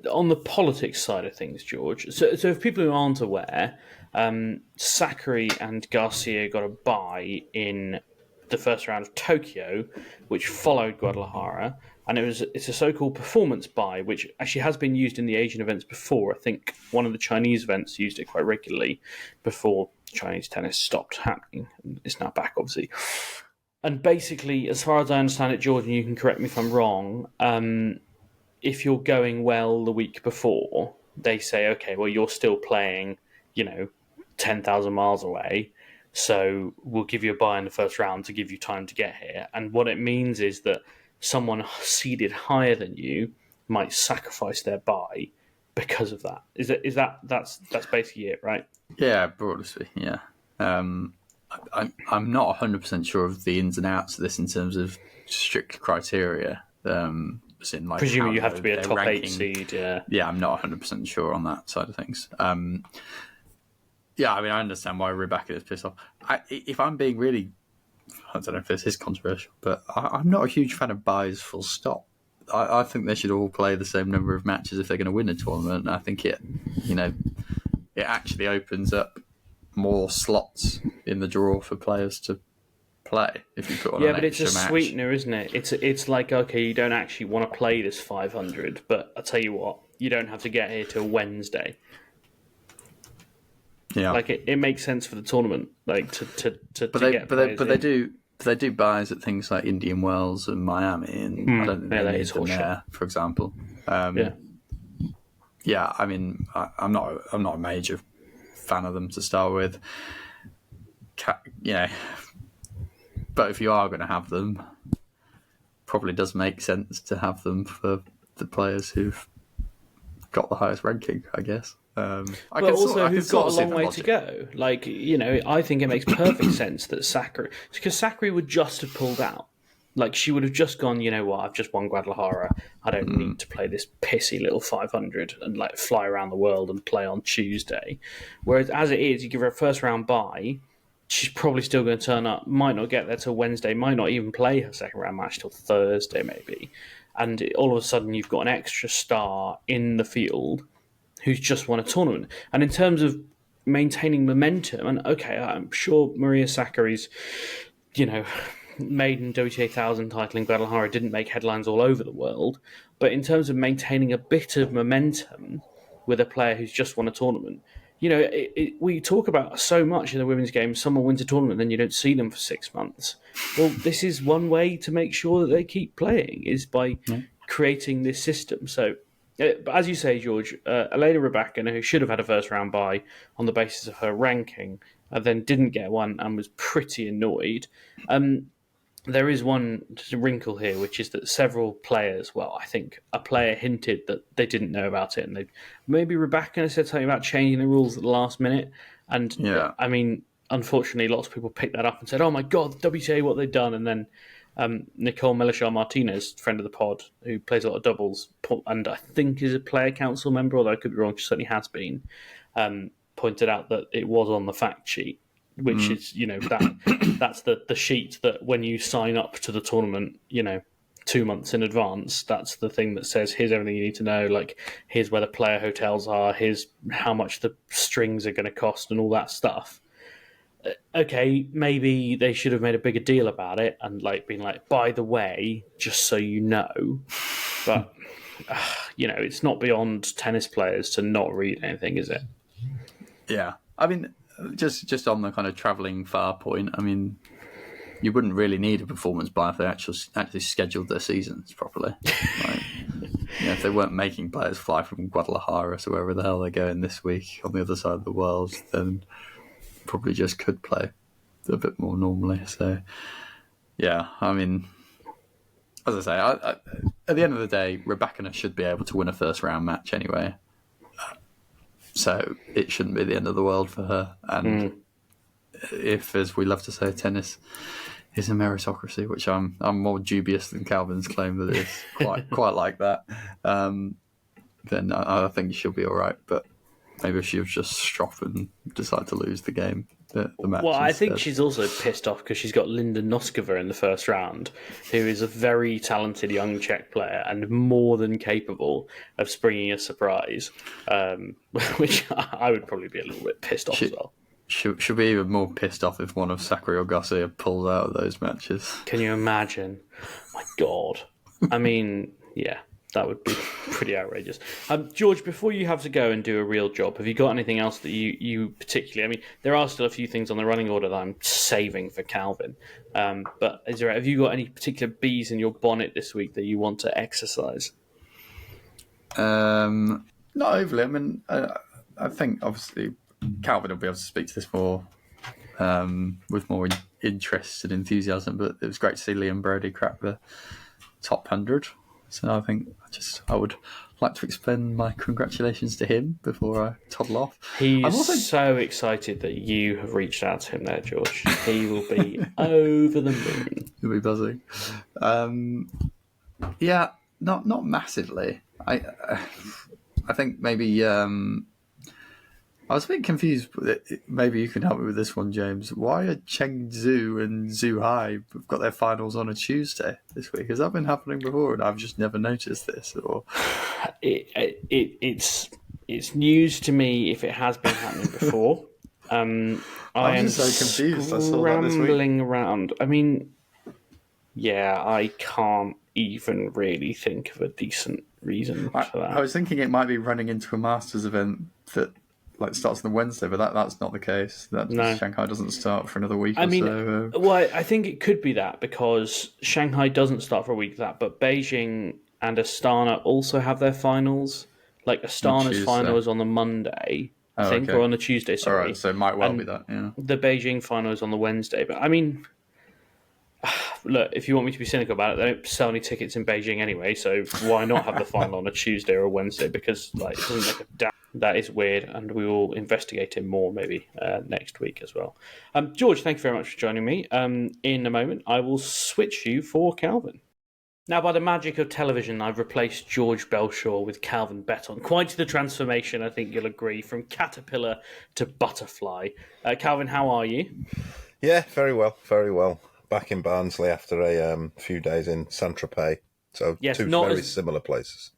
on the politics side of things, George, so if people who aren't aware, Sakkari and Garcia got a bye in the first round of Tokyo, which followed Guadalajara, and it's a so-called performance bye, which actually has been used in the Asian events before. I think one of the Chinese events used it quite regularly before Chinese tennis stopped happening. It's now back, obviously. And basically, as far as I understand it, George, and you can correct me if I'm wrong, if you're going well the week before, they say, okay, well, you're still playing, 10,000 miles away, so we'll give you a bye in the first round to give you time to get here. And what it means is that someone seeded higher than you might sacrifice their bye because of that. That's basically it, right?
Yeah, broadly speaking, yeah. I'm not 100% sure of the ins and outs of this in terms of strict criteria.
Presumably you have to be a top ranking. 8 seed, yeah.
Yeah, I'm not 100% sure on that side of things. I understand why Rybakina is pissed off. If I'm being really, I don't know if this is controversial, but I'm not a huge fan of buys full stop. I think they should all play the same number of matches if they're going to win a tournament. I think it actually opens up more slots in the draw for players to play if you put on an extra match.
Yeah, but it's a sweetener, isn't it? It's like, okay, you don't actually want to play this 500, but I tell you what, you don't have to get here till Wednesday.
Yeah,
like it makes sense for the tournament, like to
they do buys at things like Indian Wells and Miami, and I don't think they need them there, for example. I'm not a major fan of them to start with. But if you are going to have them, probably does make sense to have them for the players who've got the highest ranking, I guess.
Who've got a long way to go. Like, I think it makes perfect sense that Sakkari would just have pulled out. Like, she would have just gone, you know what, I've just won Guadalajara. I don't need to play this pissy little 500 and like fly around the world and play on Tuesday. Whereas as it is, you give her a first round bye, she's probably still going to turn up, might not get there till Wednesday, might not even play her second round match till Thursday maybe. And all of a sudden you've got an extra star in the field who's just won a tournament. And in terms of maintaining momentum, and okay, I'm sure Maria Sakkari's, maiden WTA 1000 title in Guadalajara didn't make headlines all over the world, but in terms of maintaining a bit of momentum with a player who's just won a tournament, we talk about so much in the women's game, someone wins a tournament, then you don't see them for 6 months. Well, this is one way to make sure that they keep playing, is by creating this system. So, but as you say, George, Elena Rybakina, who should have had a first round bye on the basis of her ranking, then didn't get one and was pretty annoyed. There is one wrinkle here, which is that several players, I think a player hinted that they didn't know about it, and maybe Rybakina said something about changing the rules at the last minute. And unfortunately, lots of people picked that up and said, "Oh my God, WTA, what they've done!" And then Nicole Melechar-Martinez, friend of the pod, who plays a lot of doubles, and I think is a player council member, although I could be wrong, she certainly has been, pointed out that it was on the fact sheet, which is, that's the sheet that when you sign up to the tournament, 2 months in advance, that's the thing that says, here's everything you need to know, like, here's where the player hotels are, here's how much the strings are going to cost and all that stuff. Okay, maybe they should have made a bigger deal about it and been like, by the way, just so you know. But, it's not beyond tennis players to not read anything, is it?
Yeah. I mean, just on the kind of travelling far point, I mean, you wouldn't really need a performance bye if they actually scheduled their seasons properly. Like, if they weren't making players fly from Guadalajara to wherever the hell they're going this week on the other side of the world, then probably just could play a bit more normally. So, yeah, I mean, as I say, at the end of the day, Rybakina should be able to win a first round match anyway. So it shouldn't be the end of the world for her. And if, as we love to say, tennis is a meritocracy, which I'm more dubious than Calvin's claim that it's quite like that, then I think she'll be all right. But maybe she'll just strop and decide to lose the game, the match.
Well, I
instead.
think she's also pissed off because she's got Linda Noskova in the first round, who is a very talented young Czech player and more than capable of springing a surprise, which I would probably be a little bit pissed off as well.
She'll be even more pissed off if one of Sakkari or Garcia pulls out of those matches.
Can you imagine? My God. I mean, yeah, that would be pretty outrageous. George, before you have to go and do a real job, have you got anything else that you particularly... I mean, there are still a few things on the running order that I'm saving for Calvin. But have you got any particular bees in your bonnet this week that you want to exercise?
Not overly. I mean, I think, obviously, Calvin will be able to speak to this more with more interest and enthusiasm, but it was great to see Liam Broady crack the top 100. So I think I would like to extend my congratulations to him before I toddle off.
He's so excited that you have reached out to him there, George. He will be over the moon.
He'll be buzzing. Yeah, not massively. I think maybe I was a bit confused. Maybe you can help me with this one, James. Why are Chengdu and Zhuhai have got their finals on a Tuesday this week? Has that been happening before, and I've just never noticed this? Or
it's news to me if it has been happening before. I am
so confused. I saw that this week.
Scrambling around. I mean, yeah, I can't even really think of a decent reason for that.
I was thinking it might be running into a Masters event that starts on the Wednesday, but that's not the case. Shanghai doesn't start for another week or so.
Well, I think it could be that because Shanghai doesn't start for a week of that, but Beijing and Astana also have their finals. Like Astana's final is on the Monday, I think, or on the Tuesday, sorry.
All right, so it might well be that, yeah.
The Beijing final is on the Wednesday, but I mean... Look, if you want me to be cynical about it, they don't sell any tickets in Beijing anyway, so why not have the final on a Tuesday or a Wednesday? Because it doesn't make a damn... That is weird, and we will investigate it more maybe next week as well. George, thank you very much for joining me. In a moment, I will switch you for Calvin. Now, by the magic of television, I've replaced George Bellshaw with Calvin Betton. Quite the transformation, I think you'll agree, from caterpillar to butterfly. Calvin, how are you?
Yeah, very well, very well. Back in Barnsley after a few days in Saint-Tropez. So yes, two very similar places.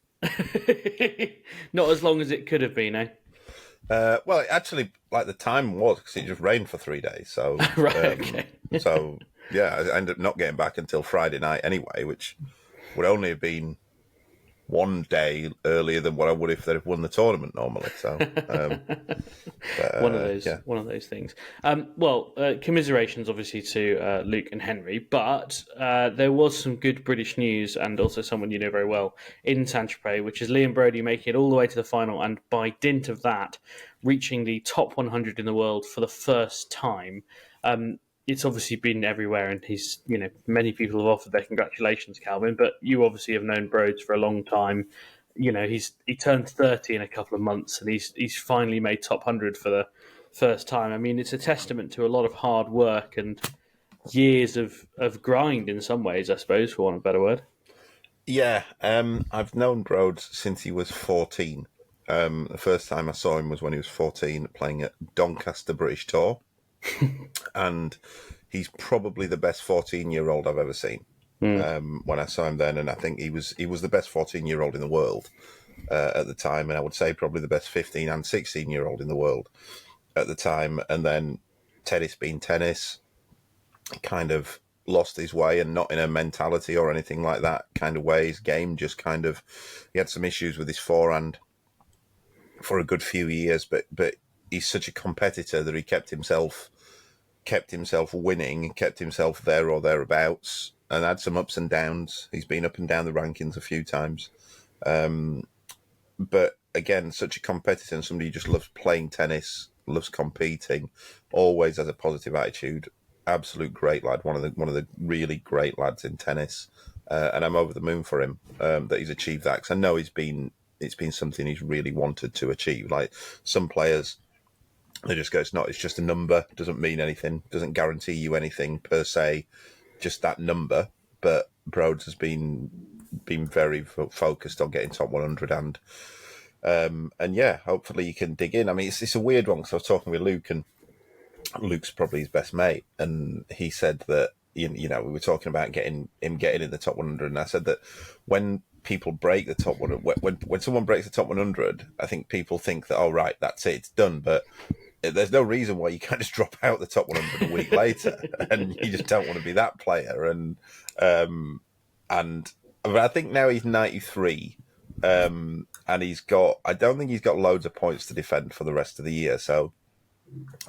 Not as long as it could have been, eh?
Well, actually, the time was, because it just rained for 3 days. So,
right, okay.
So, yeah, I ended up not getting back until Friday night anyway, which would only have been 1 day earlier than what I would if they'd have won the tournament normally. So,
one of those things. Commiserations obviously to Luke and Henry, but there was some good British news and also someone you know very well in Saint-Tropez, which is Liam Broady making it all the way to the final and by dint of that reaching the top 100 in the world for the first time. It's obviously been everywhere, and many people have offered their congratulations, Calvin. But you obviously have known Broads for a long time. He turned 30 in a couple of months, and he's finally made top 100 for the first time. I mean, it's a testament to a lot of hard work and years of grind in some ways, I suppose, for want of a better word.
Yeah, I've known Broads since he was 14. The first time I saw him was when he was 14, playing at Doncaster British Tour. And he's probably the best 14-year-old I've ever seen. When I saw him then, and I think he was the best 14-year-old in the world at the time, and I would say probably the best 15 and 16-year-old in the world at the time. And then tennis being tennis, kind of lost his way, and not in a mentality or anything like that kind of way. His game just he had some issues with his forehand for a good few years, but he's such a competitor that he kept himself winning, kept himself there or thereabouts, and had some ups and downs. He's been up and down the rankings a few times. But again, such a competitor and somebody who just loves playing tennis, loves competing, always has a positive attitude. Absolute great lad, one of the really great lads in tennis. And I'm over the moon for him that he's achieved that, because I know it's been something he's really wanted to achieve. Like some players, They just go, it's just a number, doesn't mean anything, doesn't guarantee you anything per se, just that number. But Broads has been very focused on getting top 100, and yeah, hopefully you can dig in. I mean, it's a weird one because I was talking with Luke, and Luke's probably his best mate, and he said that we were talking about getting in the top 100, and I said that when people break the top 100, when someone breaks the top 100, I think people think that, oh right, that's it, it's done, but there's no reason why you can't just drop out the top 100 a week later, and you just don't want to be that player. And I think now he's 93, and I don't think he's got loads of points to defend for the rest of the year, so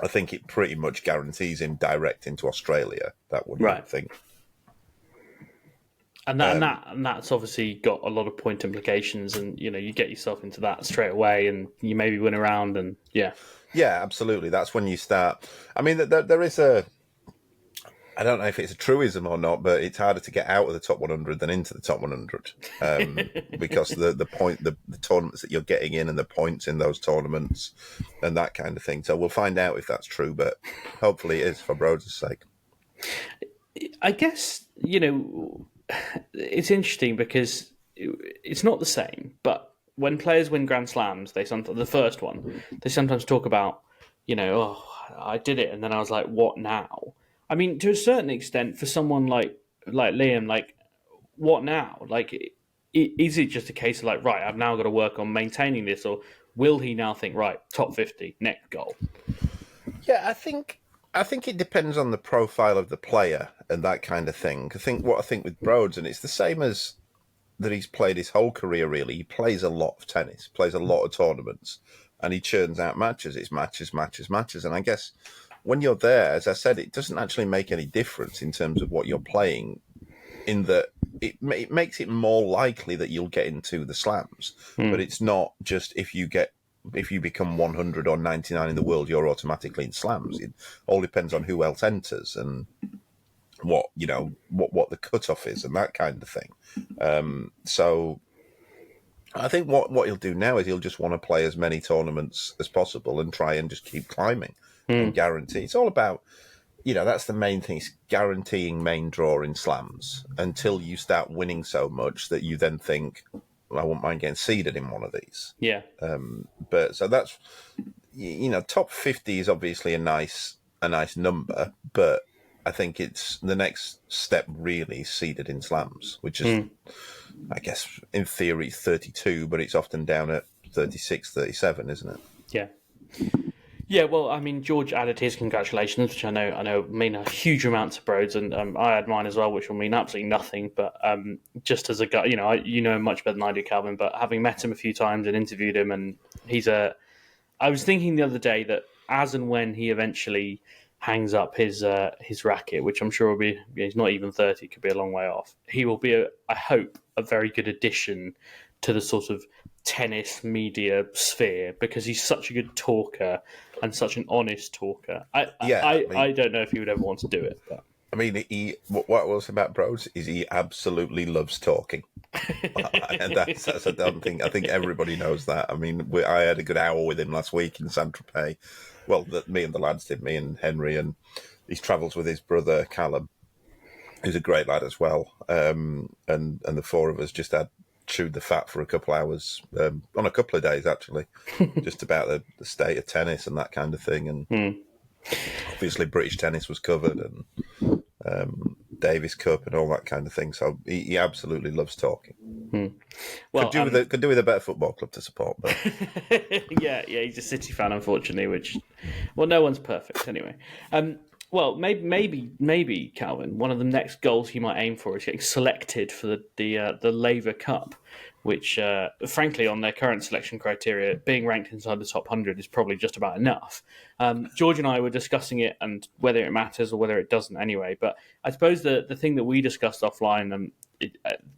I think it pretty much guarantees him direct into Australia. That would, right. I think.
And that's obviously got a lot of point implications, and you get yourself into that straight away, and you maybe win a round, and yeah,
absolutely. That's when you start. I mean, there is I don't know if it's a truism or not, but it's harder to get out of the top 100 than into the top 100 because the tournaments that you're getting in and the points in those tournaments and that kind of thing. So we'll find out if that's true, but hopefully it is for Broads' sake.
I guess, it's interesting because it's not the same, but when players win Grand Slams, the first one, they sometimes talk about, oh, I did it, and then I was like, what now? I mean, to a certain extent, for someone like Liam, like, what now? Like, is it just a case of like, right, I've now got to work on maintaining this, or will he now think, right, top 50, next goal?
Yeah, I think it depends on the profile of the player and that kind of thing. I think with Broads, and it's the same as that he's played his whole career, really. He plays a lot of tennis, plays a lot of tournaments, and he churns out matches. It's matches. And I guess when you're there, as I said, it doesn't actually make any difference in terms of what you're playing, in that it makes it more likely that you'll get into the slams. But it's not just if you become 100 or 99 in the world, you're automatically in slams. It all depends on who else enters and what the cutoff is and that kind of thing. So I think what he'll do now is he'll just want to play as many tournaments as possible and try and just keep climbing and guarantee. It's all about, that's the main thing. It's guaranteeing main draw in slams until you start winning so much that you then think, well, I wouldn't mind getting seeded in one of these.
Yeah.
But so that's, top 50 is obviously a nice number, but I think it's the next step really seeded in slams, which is, I guess, in theory, 32, but it's often down at 36, 37, isn't it?
Yeah. Yeah, well, I mean, George added his congratulations, which I know mean a huge amount to Broads, and I had mine as well, which will mean absolutely nothing. But just as a guy, you know him much better than I do, Calvin. But having met him a few times and interviewed him, and I was thinking the other day that as and when he eventually hangs up his racket, which I'm sure will be, he's not even 30, could be a long way off. He will be, I hope, a very good addition to the sort of tennis media sphere, because he's such a good talker and such an honest talker. I don't know if he would ever want to do it, but
I mean, what was about Broads is he absolutely loves talking, and that's I think everybody knows that. I mean, I had a good hour with him last week in Saint Tropez. Well, me and the lads did, me and Henry, and he travels with his brother Callum, who's a great lad as well. And the four of us just had chewed the fat for a couple of hours on a couple of days, actually, just about the state of tennis and that kind of thing. And obviously British tennis was covered, and Davis Cup and all that kind of thing. So he absolutely loves talking.
Well,
could do with a better football club to support, but
yeah, he's a City fan, unfortunately. Which, well, no one's perfect anyway. Well, maybe Calvin, one of the next goals he might aim for is getting selected for the Laver Cup, which, frankly, on their current selection criteria, being ranked inside the top 100 is probably just about enough. George and I were discussing it and whether it matters or whether it doesn't anyway. But I suppose the thing that we discussed offline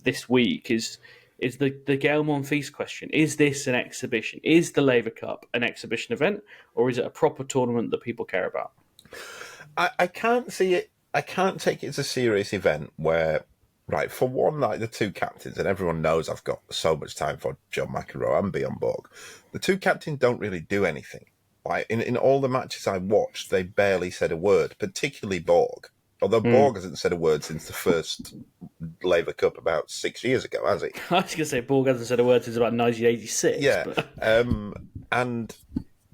this week is the Gael Monfils question. Is this an exhibition? Is the Laver Cup an exhibition event, or is it a proper tournament that people care about?
I can't see it. I can't take it as a serious event where, right, for one, like the two captains, and everyone knows I've got so much time for John McEnroe and Bjorn Borg. The two captains don't really do anything. Like in all the matches I watched, they barely said a word, particularly Borg. Although Borg hasn't said a word since the first Laver Cup about 6 years ago, has he?
I was going to say Borg hasn't said a word since about 1986.
Yeah.
But...
And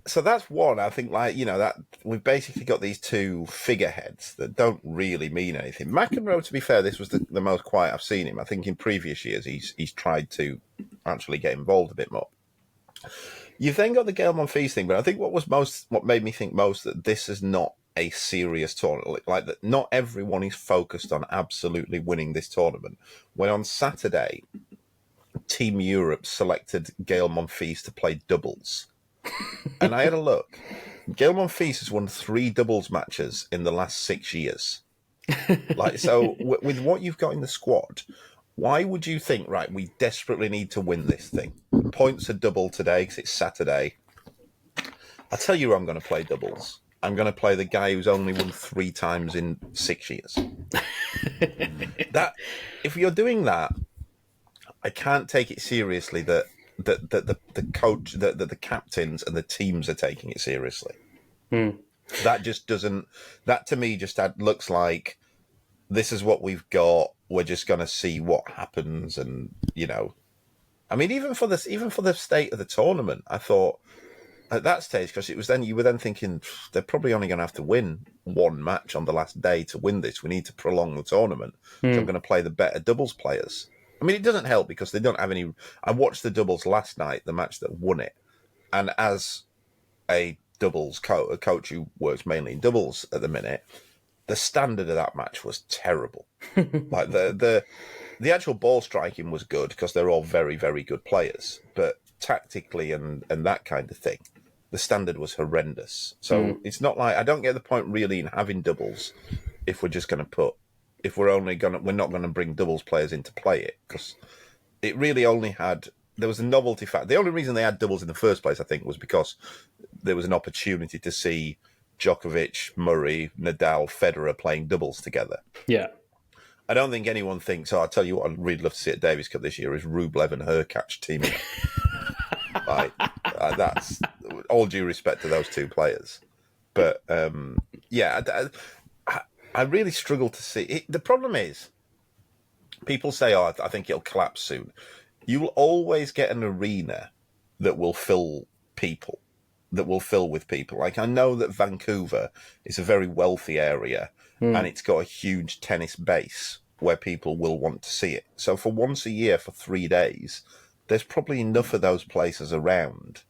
so that's one. I think, that we've basically got these two figureheads that don't really mean anything. McEnroe, to be fair, this was the most quiet I've seen him. I think in previous years he's tried to actually get involved a bit more. You've then got the Gael Monfils thing, but I think what made me think most that this is not a serious tournament. Like that, not everyone is focused on absolutely winning this tournament. When on Saturday, Team Europe selected Gael Monfils to play doubles, and I had a look. Gael Monfils has won 3 doubles matches in the last 6 years. So with what you've got in the squad, why would you think, right, we desperately need to win this thing? Points are double today because it's Saturday. I'll tell you who I'm going to play doubles. I'm going to play the guy who's only won 3 times in 6 years. If you're doing that, I can't take it seriously that the coach, that the captains and the teams are taking it seriously. That just doesn't. That to me just looks like this is what we've got. We're just going to see what happens, and I mean, even for the state of the tournament, I thought at that stage, because it was then you were then thinking they're probably only going to have to win 1 match on the last day to win this. We need to prolong the tournament, so I'm going to play the better doubles players. I mean, it doesn't help because they don't have any. I watched the doubles last night, the match that won it, and as a doubles a coach who works mainly in doubles at the minute, the standard of that match was terrible. Like the actual ball striking was good because they're all very, very good players, but tactically and that kind of thing, the standard was horrendous. So it's not like I don't get the point really in having doubles if we're just going to we're not going to bring doubles players in to play it, because it really only there was a novelty factor. The only reason they had doubles in the first place, I think, was because there was an opportunity to see Djokovic, Murray, Nadal, Federer playing doubles together.
Yeah.
I don't think anyone thinks, I'll tell you what I'd really love to see at Davis Cup this year is Rublev and Hurkacz teaming up. That's all due respect to those 2 players. But, I really struggle to see it. The problem is, people say, I think it'll collapse soon. You will always get an arena that will fill with people. Like, I know that Vancouver is a very wealthy area and it's got a huge tennis base where people will want to see it. So for once a year, for 3 days, there's probably enough of those places around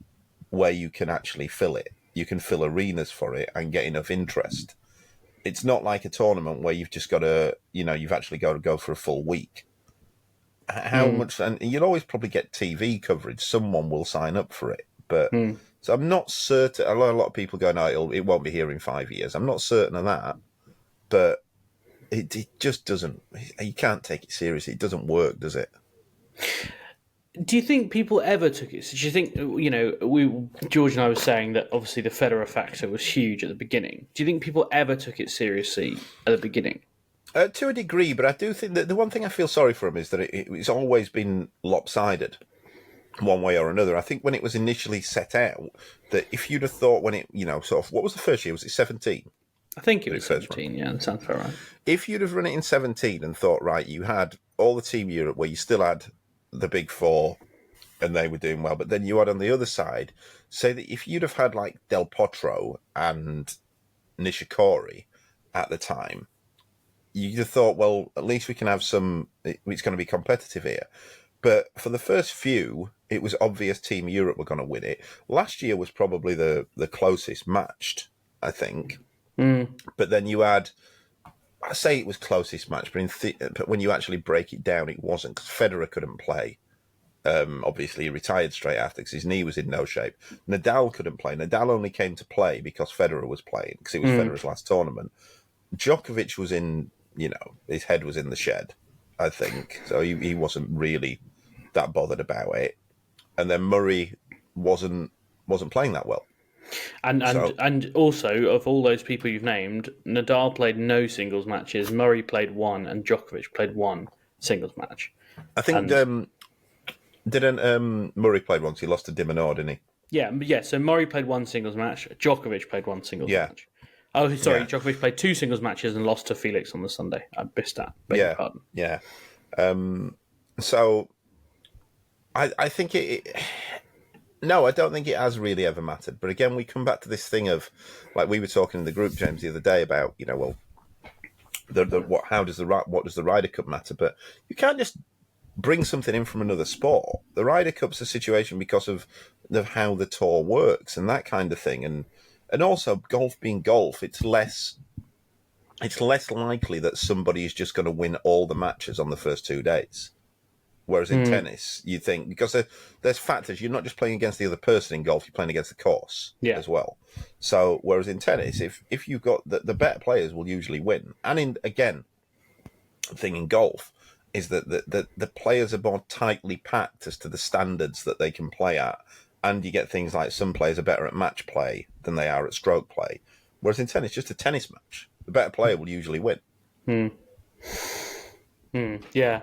where you can actually fill it. You can fill arenas for it and get enough interest. It's not like a tournament where you've just got to, you've actually got to go for a full week. How much, and you'll always probably get TV coverage. Someone will sign up for it. But so I'm not certain. A lot of people go, no, it won't be here in 5 years. I'm not certain of that. But it just doesn't. You can't take it seriously. It doesn't work, does it?
Do you think people ever took it? Do you think, George and I were saying that obviously the Federer factor was huge at the beginning. Do you think people ever took it seriously at the beginning?
To a degree, but I do think that the one thing I feel sorry for him is that it's always been lopsided one way or another. I think when it was initially set out, that if you'd have thought when it, what was the first year? Was it 17?
I think it was 17, yeah, that sounds fair, right?
If you'd have run it in 17 and thought, right, you had all the Team Europe where you still had the big 4 and they were doing well, but then you had on the other side, say that if you'd have had like Del Potro and Nishikori at the time, you'd have thought, well, at least we can have some, it's going to be competitive here. But for the first few, it was obvious Team Europe were going to win it. Last year was probably the closest matched, I think. But then you had, I say it was closest match, but when you actually break it down, it wasn't, because Federer couldn't play. Obviously, he retired straight after because his knee was in no shape. Nadal couldn't play. Nadal only came to play because Federer was playing, because it was Federer's last tournament. Djokovic was in, his head was in the shed, I think. So he wasn't really that bothered about it. And then Murray wasn't playing that well.
And also, of all those people you've named, Nadal played no singles matches, Murray played 1, and Djokovic played 1 singles match.
I think didn't Murray played once? He lost to Dimonor, didn't he?
Yeah. So Murray played one singles match. Djokovic played one singles
Yeah,
match. Oh, sorry.
yeah,
Djokovic played two singles matches and lost to Felix on the Sunday. I missed that. Beg your
yeah,
pardon.
yeah. So I think no, I don't think it has really ever mattered. But again, we come back to this thing of, like we were talking in the group, James, the other day about, well, what does the Ryder Cup matter? But you can't just bring something in from another sport. The Ryder Cup's a situation because of how the tour works and that kind of thing, and also golf being golf, it's less likely that somebody is just going to win all the matches on the first 2 days. Whereas in tennis, you think, because there's factors, you're not just playing against the other person in golf, you're playing against the course as well. So, whereas in tennis, if you've got the better players will usually win. And again, the thing in golf is that the players are more tightly packed as to the standards that they can play at. And you get things like some players are better at match play than they are at stroke play. Whereas in tennis, just a tennis match, the better player will usually win.
Yeah.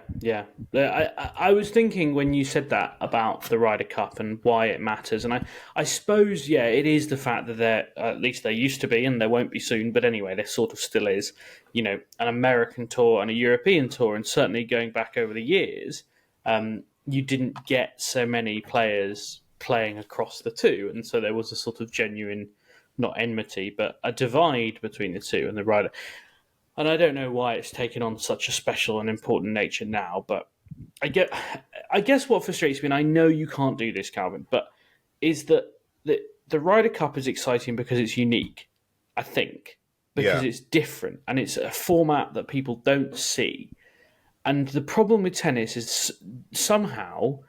I was thinking when you said that about the Ryder Cup and why it matters, and I suppose, it is the fact that at least there used to be, and there won't be soon, but anyway, there sort of still is, an American tour and a European tour, and certainly going back over the years, you didn't get so many players playing across the two, and so there was a sort of genuine, not enmity, but a divide between the two, and the Ryder. And I don't know why it's taken on such a special and important nature now, but I guess what frustrates me, and I know you can't do this, Calvin, but is that the Ryder Cup is exciting because it's unique, I think, because it's different and it's a format that people don't see. And the problem with tennis is somehow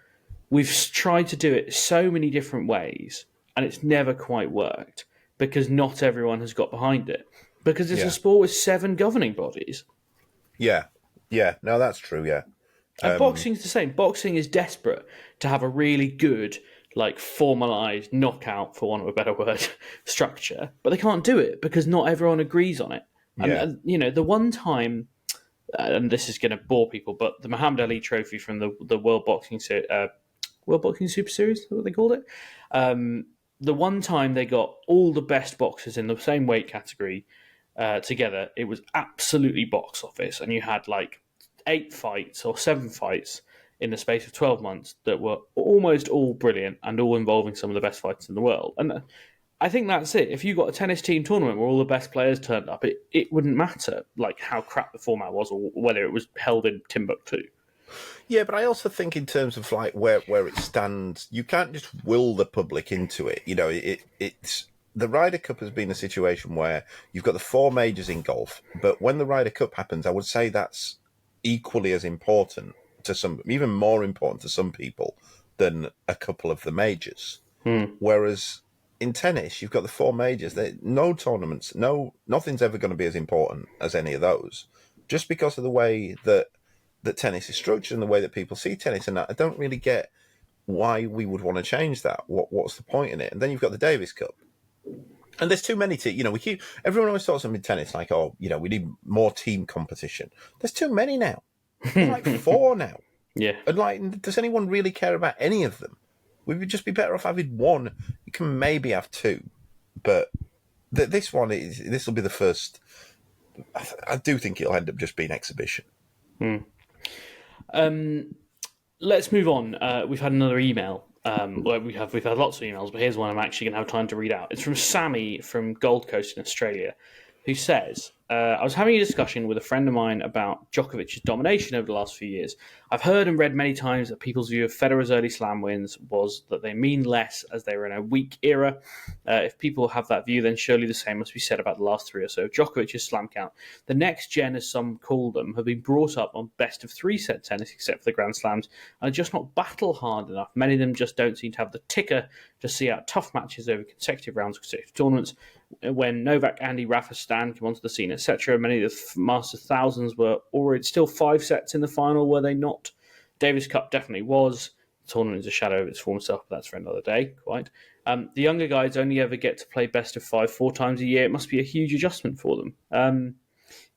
we've tried to do it so many different ways and it's never quite worked because not everyone has got behind it. Because it's a sport with 7 governing bodies.
Yeah. No, that's true. Yeah.
And boxing's the same. Boxing is desperate to have a really good, formalised knockout, for want of a better word, structure. But they can't do it because not everyone agrees on it. And the one time, and this is going to bore people, but the Muhammad Ali Trophy from the World Boxing Super Series, is that what they called it? The one time they got all the best boxers in the same weight category together, it was absolutely box office, and you had 8 fights or 7 fights in the space of 12 months that were almost all brilliant and all involving some of the best fighters in the world. And I think that's it. If you got a tennis team tournament where all the best players turned up, it wouldn't matter how crap the format was or whether it was held in Timbuktu.
Yeah, but I also think in terms of where it stands, you can't just will the public into it. It's the Ryder Cup has been a situation where you've got the 4 majors in golf, but when the Ryder Cup happens, I would say that's equally as important to some, even more important to some people than a couple of the majors. Whereas in tennis, you've got the 4 majors. No tournaments, nothing's ever going to be as important as any of those, just because of the way that tennis is structured and the way that people see tennis. And I don't really get why we would want to change that. What's the point in it? And then you've got the Davis Cup. And there's too many everyone always talks about tennis we need more team competition. There's too many now. There's 4 now.
Yeah.
And does anyone really care about any of them? We would just be better off having 1. You can maybe have 2. But this will be the first. I do think it'll end up just being exhibition.
Let's move on. We've had another email. We've had lots of emails, but here's one I'm actually going to have time to read out. It's from Sammy from Gold Coast in Australia, who says, I was having a discussion with a friend of mine about Djokovic's domination over the last few years. I've heard and read many times that people's view of Federer's early slam wins was that they mean less as they were in a weak era. If people have that view, then surely the same must be said about the last 3 or so. Djokovic's slam count. The next gen, as some call them, have been brought up on best of 3 set tennis, except for the Grand Slams, and are just not battle hard enough. Many of them just don't seem to have the ticker to see out tough matches over consecutive rounds of consecutive tournaments. When Novak, Andy, Rafa, Stan came onto the scene, etc., many of the Masters thousands were already still 5 sets in the final, were they not? Davis Cup definitely was. The tournament is a shadow of its former self, but that's for another day, quite. The younger guys only ever get to play best of 5 4 times a year. It must be a huge adjustment for them.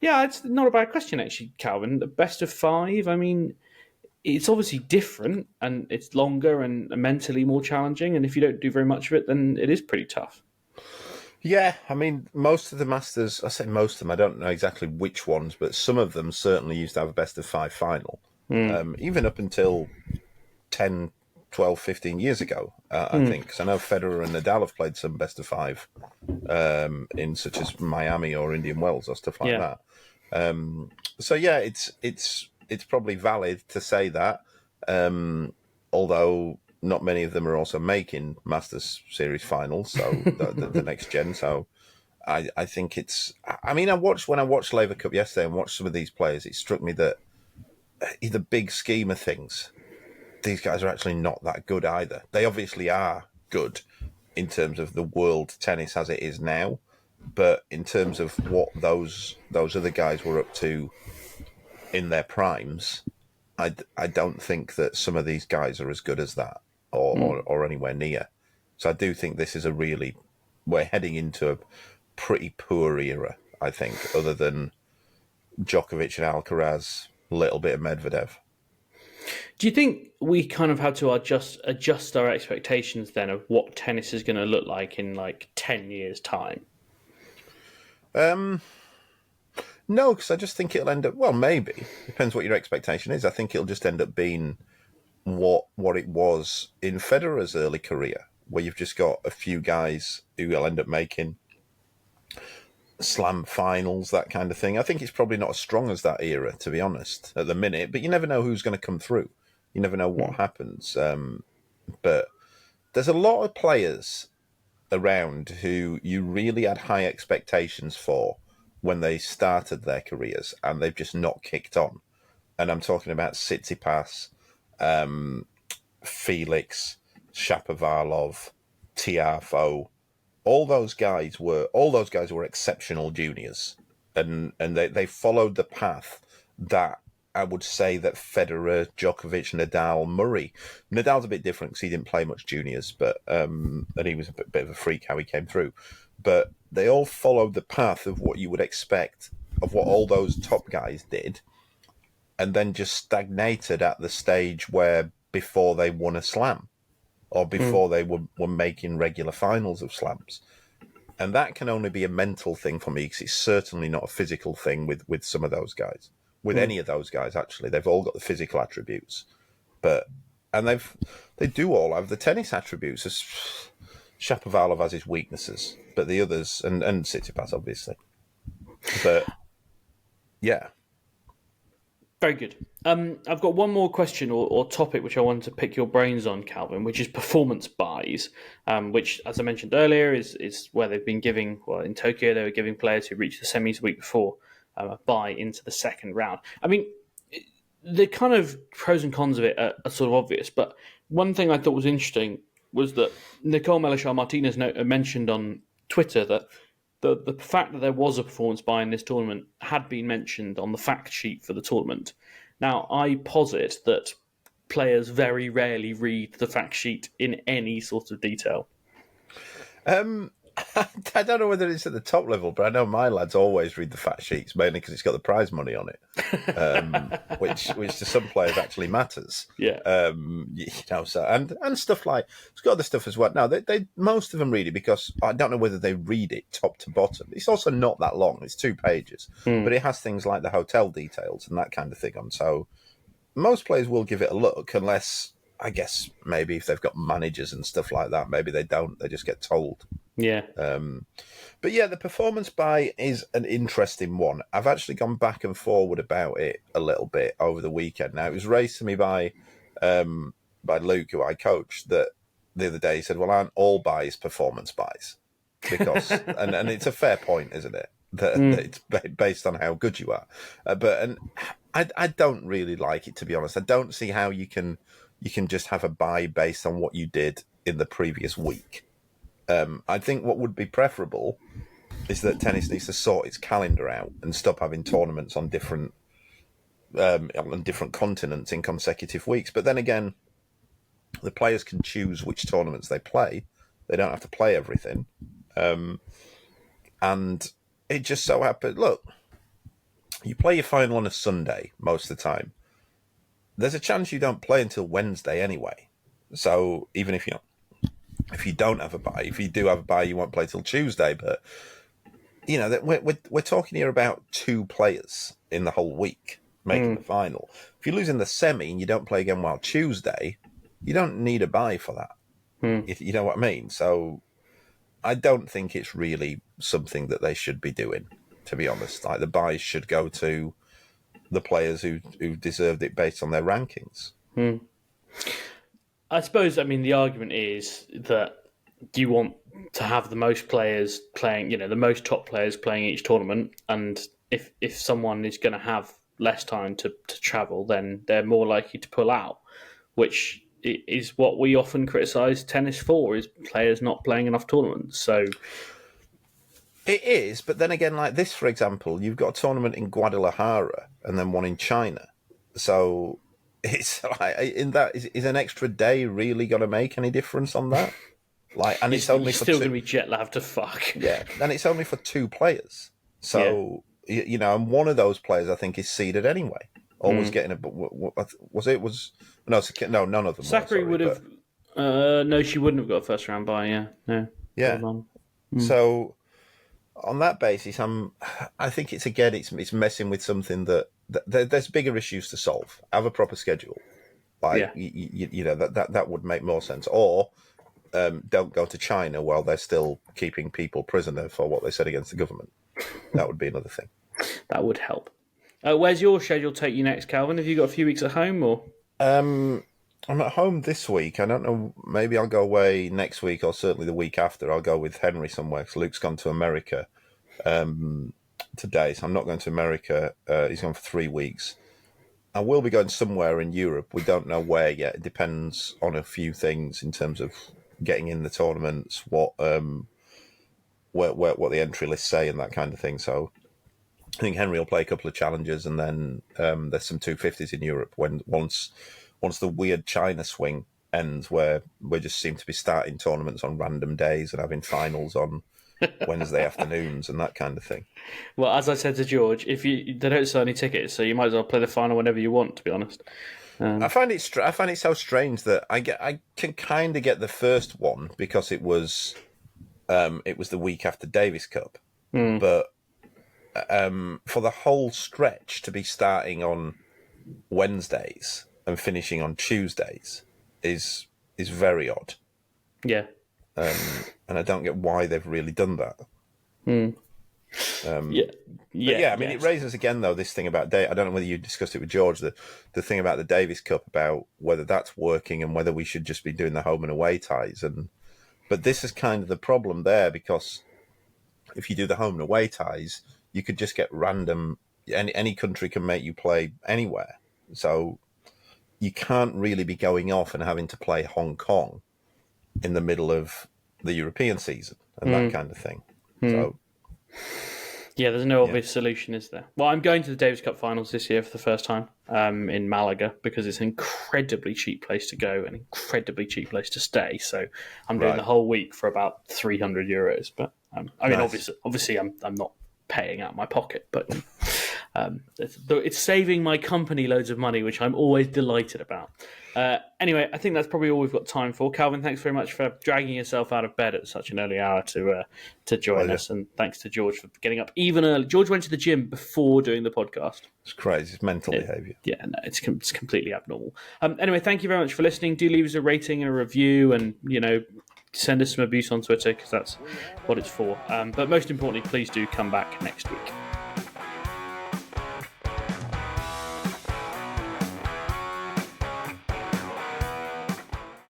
Yeah, it's not a bad question, actually, Calvin. The best of 5, I mean, it's obviously different, and it's longer and mentally more challenging. And if you don't do very much of it, then it is pretty tough.
Yeah, I mean, most of the Masters, I say most of them, I don't know exactly which ones, but some of them certainly used to have a best of 5 final. Even up until 10, 12, 15 years ago, I think. Because I know Federer and Nadal have played some best of 5 in such as Miami or Indian Wells or stuff like that. So yeah, it's probably valid to say that, although not many of them are also making Masters Series finals, so the next gen. So I think it's. I mean, when I watched Laver Cup yesterday and watched some of these players, it struck me that in the big scheme of things, these guys are actually not that good either. They obviously are good in terms of the world tennis as it is now, but in terms of what those other guys were up to in their primes, I don't think that some of these guys are as good as that or anywhere near. So I do think this is we're heading into a pretty poor era, I think, other than Djokovic and Alcaraz, a little bit of Medvedev.
Do you think we kind of had to adjust our expectations then of what tennis is going to look like in like 10 years' time?
No, because I just think it'll end up. Well, maybe depends what your expectation is. I think it'll just end up being what it was in Federer's early career, where you've just got a few guys who will end up making slam finals, that kind of thing. I think it's probably not as strong as that era, to be honest, at the minute. But you never know who's going to come through. You never know what happens. But there's a lot of players around who you really had high expectations for when they started their careers, and they've just not kicked on. And I'm talking about Tsitsipas, Felix, Shapovalov, Tiafoe. All those guys were exceptional juniors, and they followed the path that I would say that Federer, Djokovic, Nadal, Murray. Nadal's a bit different because he didn't play much juniors, but and he was a bit of a freak how he came through. But they all followed the path of what you would expect of what all those top guys did, and then just stagnated at the stage where before they won a slam or before they were making regular finals of slams. And that can only be a mental thing for me, because it's certainly not a physical thing with some of those guys. With any of those guys, actually, they've all got the physical attributes, and they do all have the tennis attributes. Shapovalov has his weaknesses, but the others, and Tsitsipas obviously, but yeah.
Very good. I've got one more question or topic which I wanted to pick your brains on, Calvin, which is performance buys, which, as I mentioned earlier, is where they've been giving, well, in Tokyo, they were giving players who reached the semis the week before a buy into the second round. I mean, the kind of pros and cons of it are sort of obvious, but one thing I thought was interesting was that Nicole Melechar-Martinez mentioned on Twitter that the fact that there was a performance buy in this tournament had been mentioned on the fact sheet for the tournament. Now, I posit that players very rarely read the fact sheet in any sort of detail.
I don't know whether it's at the top level, but I know my lads always read the fact sheets, mainly because it's got the prize money on it, which to some players actually matters.
Yeah.
So and stuff like it's got other stuff as well. Now they most of them read it because I don't know whether they read it top to bottom. It's also not that long; it's 2 pages, but it has things like the hotel details and that kind of thing on. So most players will give it a look, unless I guess maybe if they've got managers and stuff like that, maybe they don't. They just get told.
Yeah.
But yeah, the performance buy is an interesting one. I've actually gone back and forward about it a little bit over the weekend. Now, it was raised to me by Luke, who I coached, that the other day he said, well, aren't all buys performance buys? Because and it's a fair point, isn't it? That it's based on how good you are. But I don't really like it, to be honest. I don't see how you can just have a buy based on what you did in the previous week. I think what would be preferable is that tennis needs to sort its calendar out and stop having tournaments on different continents in consecutive weeks. But then again, the players can choose which tournaments they play. They don't have to play everything. And it just so happened, look, you play your final on a Sunday most of the time. there's a chance you don't play until Wednesday anyway. So even if you don't have a bye, if you do have a bye, you won't play till Tuesday. But we're talking here about 2 players in the whole week making the final. If you lose in the semi and you don't play again while Tuesday, you don't need a bye for that. You know what I mean? So I don't think it's really something that they should be doing, to be honest. Like, the byes should go to the players who deserved it based on their rankings.
I suppose, the argument is that you want to have the most players playing, the most top players playing each tournament, and if someone is going to have less time to travel, then they're more likely to pull out, which is what we often criticise tennis for, is players not playing enough tournaments. So
it is, but then again, like this, for example, you've got a tournament in Guadalajara and then one in China. So it's like, in that, is an extra day really going to make any difference on that? Like, and it's only
still going to be jet lagged to fuck.
Yeah, and it's only for 2 players. So and one of those players I think is seeded anyway. Always getting a. No, none of them.
Sakkari would have. No, she wouldn't have got a first round bye. Yeah, no.
Yeah. So on that basis, I think it's messing with something that there's bigger issues to solve. Have a proper schedule. Like, that would make more sense. Or don't go to China while they're still keeping people prisoner for what they said against the government. That would be another thing.
That would help. Where's your schedule take you next, Calvin? Have you got a few weeks at home, or?
I'm at home this week. I don't know. Maybe I'll go away next week, or certainly the week after. I'll go with Henry somewhere, because Luke's gone to America today. So I'm not going to America. He's gone for 3 weeks. I will be going somewhere in Europe. We don't know where yet. It depends on a few things in terms of getting in the tournaments, what the entry lists say, and that kind of thing. So I think Henry will play a couple of challenges, and then there's some 250s in Europe once the weird China swing ends, where we just seem to be starting tournaments on random days and having finals on Wednesday afternoons and that kind of thing.
Well, as I said to George, they don't sell any tickets, so you might as well play the final whenever you want, to be honest.
I find it so strange that I can kind of get the first one because it was the week after Davis Cup, but for the whole stretch to be starting on Wednesdays and finishing on Tuesdays is very odd.
Yeah.
And I don't get why they've really done that. It raises again, though, this thing about I don't know whether you discussed it with George, the thing about the Davis Cup, about whether that's working and whether we should just be doing the home and away ties. But this is kind of the problem there, because if you do the home and away ties, you could just get random. Any country can make you play anywhere, so you can't really be going off and having to play Hong Kong in the middle of the European season and that kind of thing. So,
yeah, there's no obvious solution, is there? Well, I'm going to the Davis Cup finals this year for the first time in Malaga, because it's an incredibly cheap place to go, an incredibly cheap place to stay. So I'm doing the whole week for about €300. But nice. Obviously, I'm not paying out my pocket, but it's saving my company loads of money, which I'm always delighted about. Anyway, I think that's probably all we've got time for. Calvin, thanks very much for dragging yourself out of bed at such an early hour to join us, and thanks to George for getting up even early. George went to the gym before doing the podcast.
It's crazy. It's mental behaviour.
Yeah, no, it's completely abnormal. Anyway, thank you very much for listening. Do leave us a rating and a review, and send us some abuse on Twitter, because that's what it's for. But most importantly, please do come back next week.